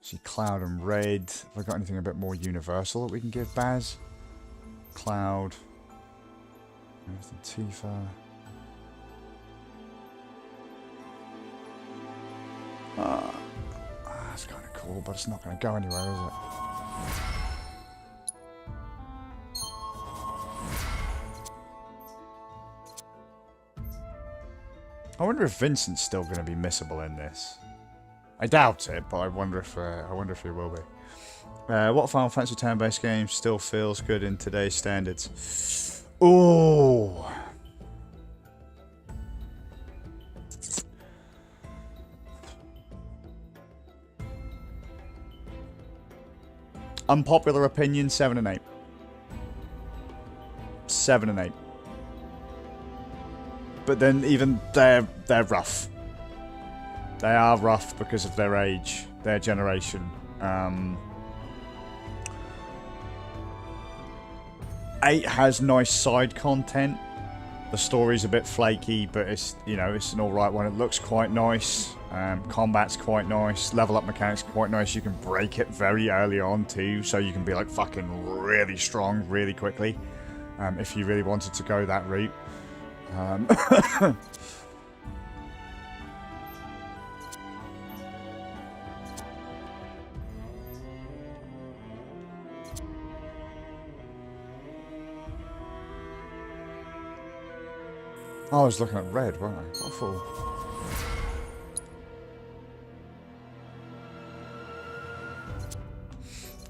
See Cloud and Red. Have I got anything a bit more universal that we can give Baz? Cloud. Tifa. That's kind of cool, but it's not going to go anywhere, is it? I wonder if Vincent's still going to be missable in this. I doubt it, but I wonder if he will be. What Final Fantasy turn-based game still feels good in today's standards? Ooh. Unpopular opinion, 7 and 8. 7 and 8. But then even they're rough. They are rough because of their age, their generation. 8 has nice side content. The story's a bit flaky, but it's, you know, it's an alright one. It looks quite nice. Combat's quite nice. Level up mechanics quite nice. You can break it very early on too, so you can be like fucking really strong really quickly. If you really wanted to go that route. Oh, I was looking at red, weren't I? What for?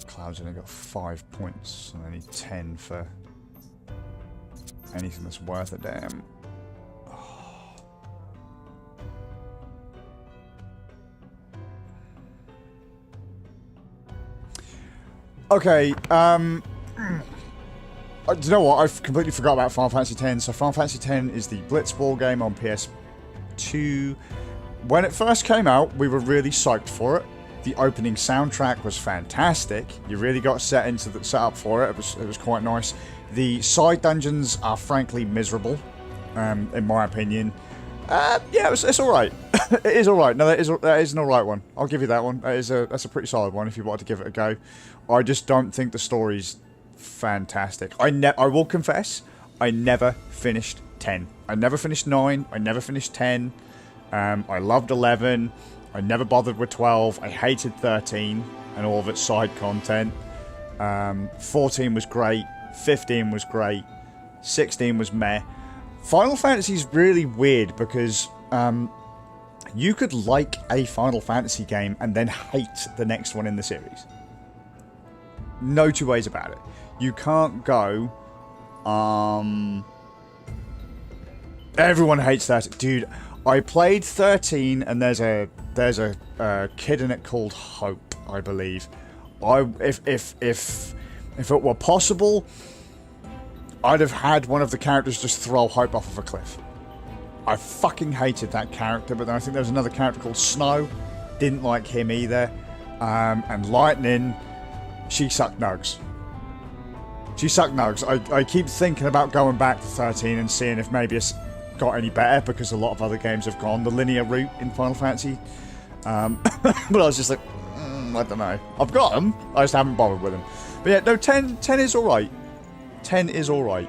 Cloud's only got 5 points, and I need 10 for anything that's worth a damn. Okay, do you know what? I've completely forgot about Final Fantasy X. So Final Fantasy X is the Blitzball game on PS2. When it first came out, we were really psyched for it. The opening soundtrack was fantastic. You really got set up for it. It was quite nice. The side dungeons are frankly miserable, in my opinion. Yeah, it's all right. It is all right. No, that is an all right one. I'll give you that one. That's a pretty solid one if you wanted to give it a go. I just don't think the story's fantastic. I will confess, I never finished 10. I never finished 9. I never finished 10. I loved 11. I never bothered with 12. I hated 13 and all of its side content. 14 was great. 15 was great. 16 was meh. Final Fantasy is really weird because you could like a Final Fantasy game and then hate the next one in the series. No two ways about it. You can't go, everyone hates 13. Dude, I played 13 and there's a kid in it called Hope, I believe. If it were possible, I'd have had one of the characters just throw Hope off of a cliff. I fucking hated that character, but then I think there was another character called Snow. Didn't like him either. And Lightning, she sucked nugs. She sucked nugs. I keep thinking about going back to 13 and seeing if maybe it's got any better, because a lot of other games have gone the linear route in Final Fantasy. But I was just like, I don't know. I've got them, I just haven't bothered with them. But yeah, no, 10 is alright. 10 is alright.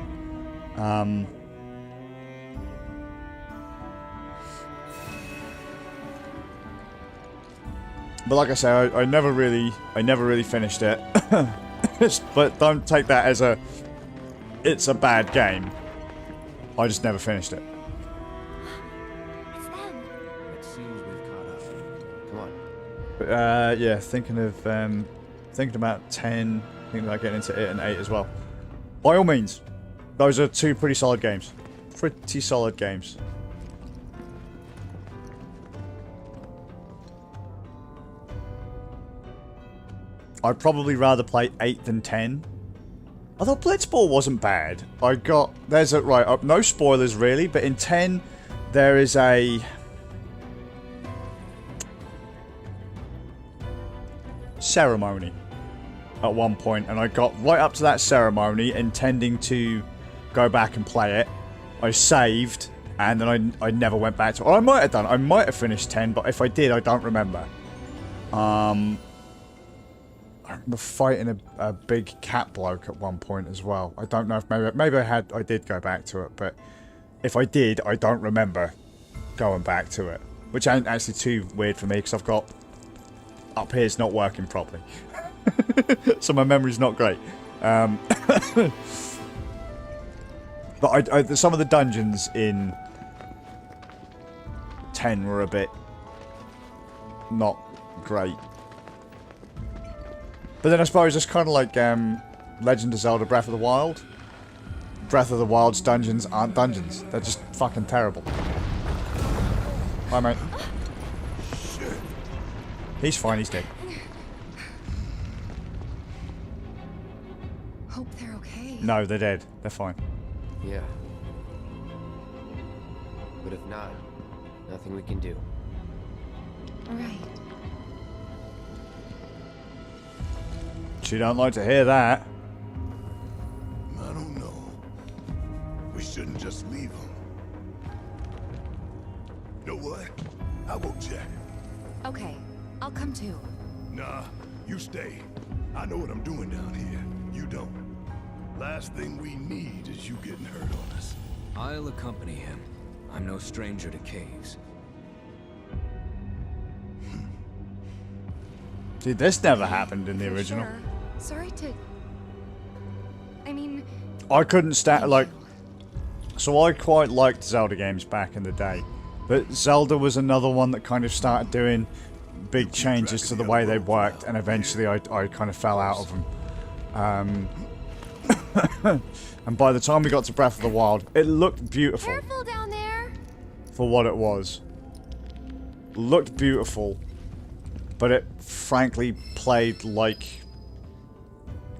But like I say, I never really finished it. But don't take that as it's a bad game. I just never finished it. It's them. It seems we've caught up. Come on. But, yeah, thinking about 10, thinking about getting into it and 8 as well. By all means, those are two pretty solid games. Pretty solid games. I'd probably rather play 8 than 10. Although Blitzball wasn't bad. No spoilers really, but in 10 there is a ceremony at one point, and I got right up to that ceremony intending to go back and play it. I saved, and then I never went back to it. Or I might have done. I might have finished 10, but if I did, I don't remember. I remember fighting a big cat bloke at one point as well. I don't know if maybe I did go back to it, but if I did, I don't remember going back to it. Which ain't actually too weird for me, because I've got up here's not working properly. So my memory's not great. But some of the dungeons in 10 were a bit not great. But then I suppose it's kind of like Legend of Zelda Breath of the Wild. Breath of the Wild's dungeons aren't dungeons. They're just fucking terrible. Hi, mate. He's fine, he's dead. Hope they're okay. No, they're dead. They're fine. Yeah. But if not, nothing we can do. Right. She don't like to hear that. I don't know. We shouldn't just leave them. Know what? I'll go check. Okay, I'll come too. Nah, you stay. I know what I'm doing down here. You don't. Last thing we need is you getting hurt on us. I'll accompany him. I'm no stranger to caves. See, this never happened in the original. Sure. Sorry to... I mean... I couldn't stand, like... So I quite liked Zelda games back in the day. But Zelda was another one that kind of started doing big changes to the way they worked, and eventually I kind of fell out of them. And by the time we got to Breath of the Wild, it looked beautiful. Careful down there. For what it was. Looked beautiful, but it frankly played like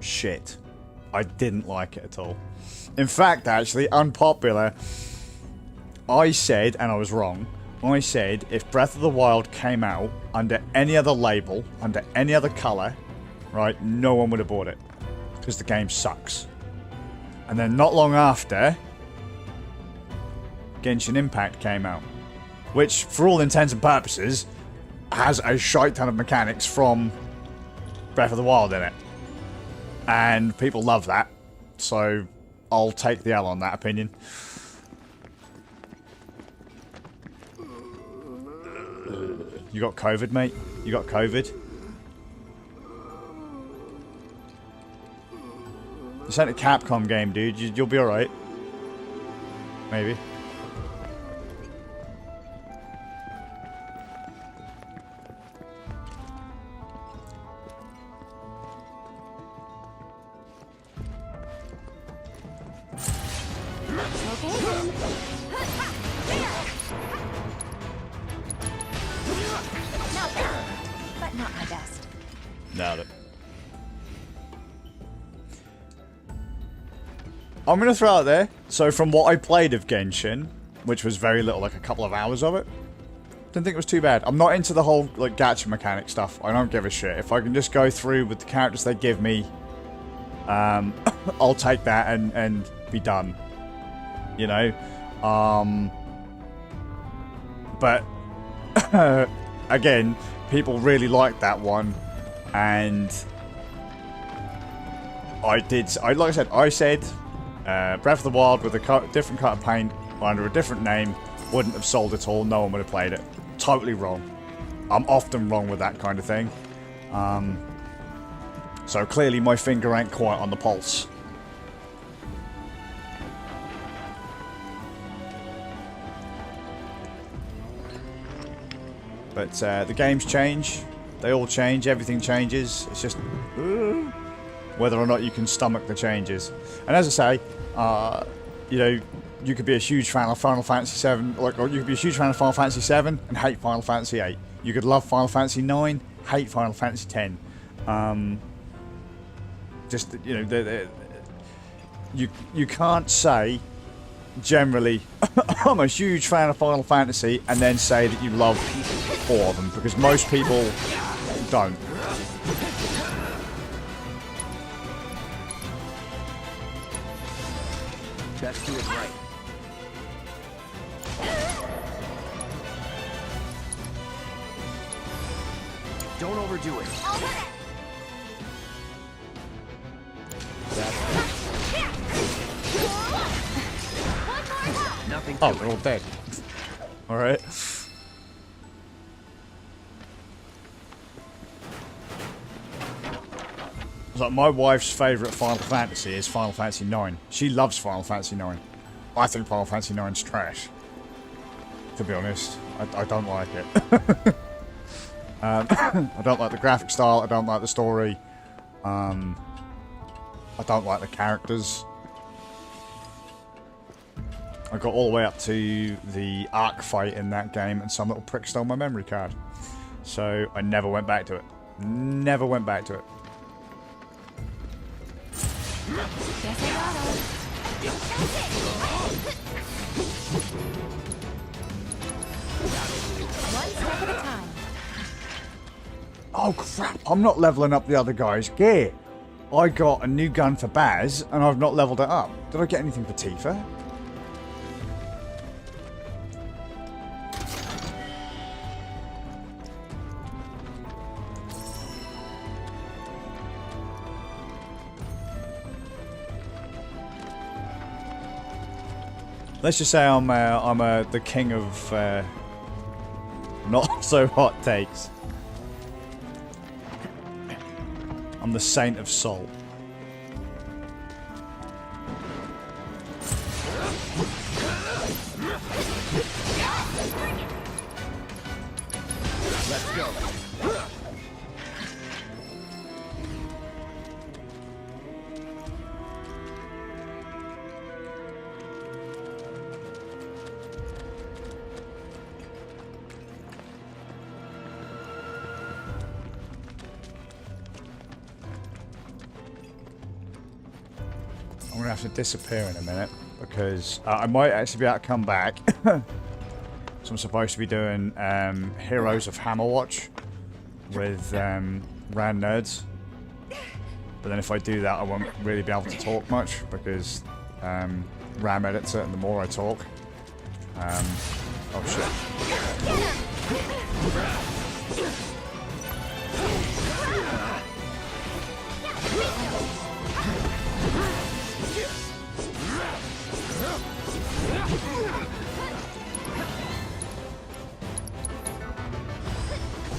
shit. I didn't like it at all. In fact, actually, unpopular, I said, and I was wrong, I said if Breath of the Wild came out under any other label, under any other colour, right, no one would have bought it. Because the game sucks. And then not long after, Genshin Impact came out. Which, for all intents and purposes, has a shite ton of mechanics from Breath of the Wild in it. And people love that. So, I'll take the L on that opinion. You got COVID, mate? You got COVID? It's not a Capcom game, dude. You'll be alright. Maybe. Not bad, but not my best. Doubt it. I'm going to throw out there, so from what I played of Genshin, which was very little, like a couple of hours of it, didn't think it was too bad. I'm not into the whole like gacha mechanic stuff. I don't give a shit. If I can just go through with the characters they give me, I'll take that and be done. You know? But, again, people really liked that one, and like I said, Breath of the Wild with a different cut of paint under a different name wouldn't have sold at all. No one would have played it. Totally wrong. I'm often wrong with that kind of thing. So clearly my finger ain't quite on the pulse. But the games change. They all change. Everything changes. It's just whether or not you can stomach the changes. And as I say, you know, you could be a huge fan of Final Fantasy VII, or you could be a huge fan of Final Fantasy VII and hate Final Fantasy VIII. You could love Final Fantasy IX, hate Final Fantasy X. Just, you know, you can't say generally, I'm a huge fan of Final Fantasy, and then say that you love all of them, because most people don't. Best do it right. Don't overdo it. Nothing. Oh, they're all dead. Alright. Like, my wife's favourite Final Fantasy is Final Fantasy IX. She loves Final Fantasy IX. I think Final Fantasy IX's trash. To be honest. I don't like it. I don't like the graphic style, I don't like the story. I don't like the characters. I got all the way up to the Ark fight in that game, and some little prick stole my memory card. So I never went back to it. Never went back to it. Guess I got him. One step at a time. Oh crap, I'm not leveling up the other guy's gear. I got a new gun for Baz, and I've not leveled it up. Did I get anything for Tifa? Let's just say I'm the king of not so hot takes. I'm the saint of salt. Let's go. I'm gonna have to disappear in a minute because I might actually be able to come back. So I'm supposed to be doing Heroes of Hammerwatch with Rand Nerds. But then if I do that, I won't really be able to talk much because Ram edits it, and the more I talk, oh shit.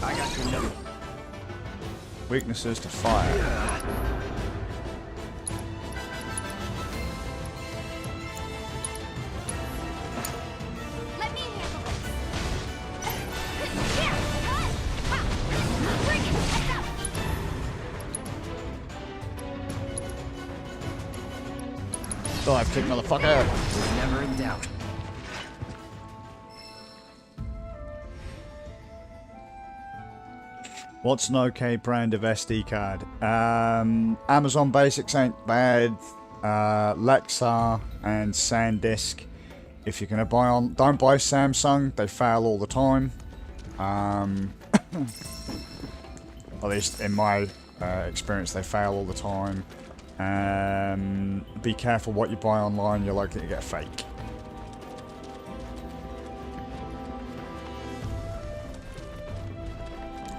I got your number. Weaknesses to fire. Let me handle this. Here! Bring it! Let's go! Dive kick, motherfucker! Was never in doubt. What's an okay brand of SD card? Amazon Basics ain't bad. Lexar and SanDisk. If you're gonna buy on, don't buy Samsung. They fail all the time. At least in my experience, they fail all the time. Be careful what you buy online. You're likely to get fake.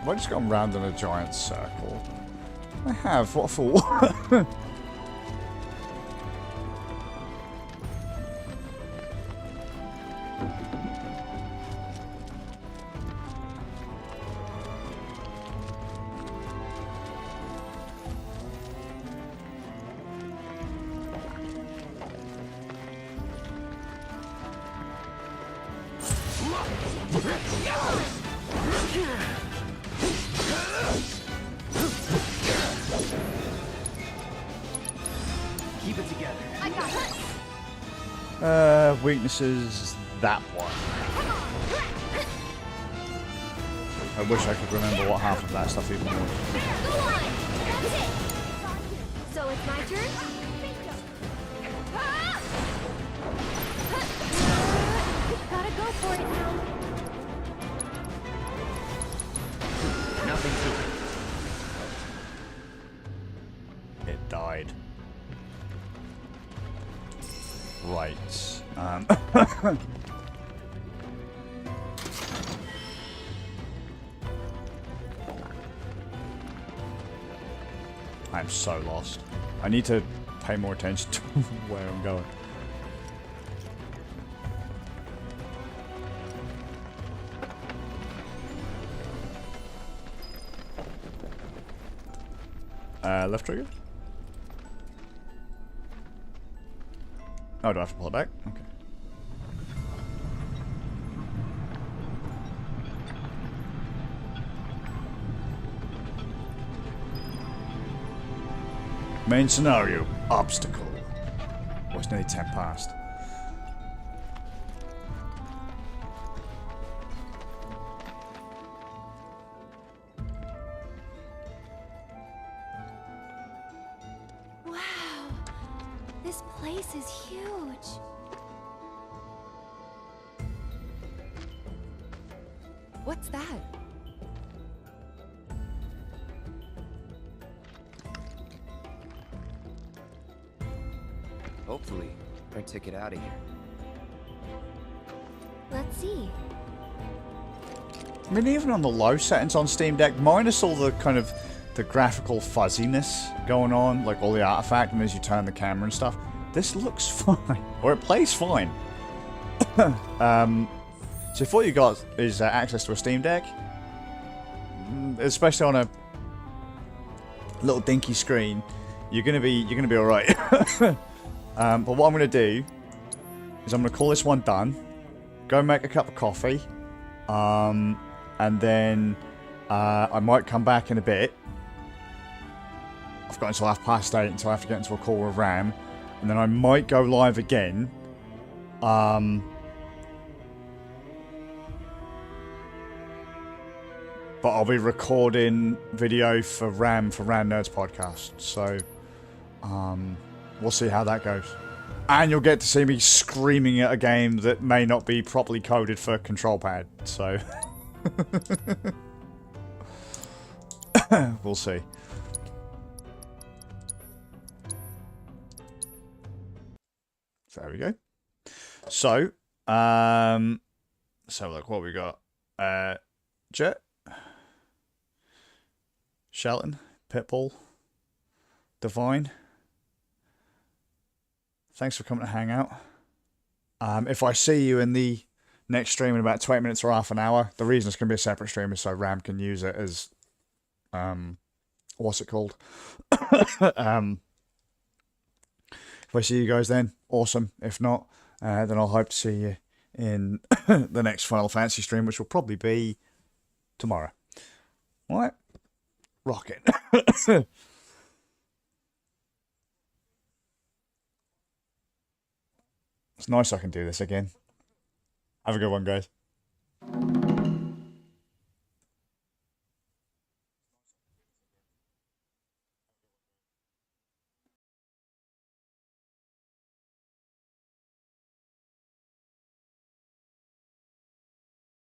Have I just gone round in a giant circle? I have, what a fool. Keep it together. I got this. Weaknesses, that one. I wish I could remember what half of that stuff even was. Go on! That's it! So it's my turn? Gotta go for it now. Nothing to it. It died. Right. I'm so lost. I need to pay more attention to where I'm going. Left trigger? Oh, do I have to pull it back? Okay. Main scenario, obstacle. Oh, it's nearly 10 past. Wow. This place is huge. What's that? Hopefully, our ticket out of here. Let's see. I mean, even on the low settings on Steam Deck, minus all the kind of the graphical fuzziness going on, like all the artifact, and as you turn the camera and stuff, this looks fine, or it plays fine. So if all you got is access to a Steam Deck, especially on a little dinky screen, you're gonna be all right. But what I'm gonna do is I'm gonna call this one done. Go make a cup of coffee. and then I might come back in a bit. I've got until 8:30 until I have to get into a call with Ram, and then I might go live again. But I'll be recording video for Ram Nerds podcast, so we'll see how that goes. And you'll get to see me screaming at a game that may not be properly coded for control pad, so we'll see. So there we go. So, look what we got. Jet, Shelton, Pitbull, Divine. Thanks for coming to hang out. If I see you in the next stream in about 20 minutes or half an hour, the reason it's going to be a separate stream is so Ram can use it as, what's it called? If I see you guys then, awesome. If not, then I'll hope to see you in the next Final Fantasy stream, which will probably be tomorrow. All right? Rocket. It's nice I can do this again. Have a good one, guys.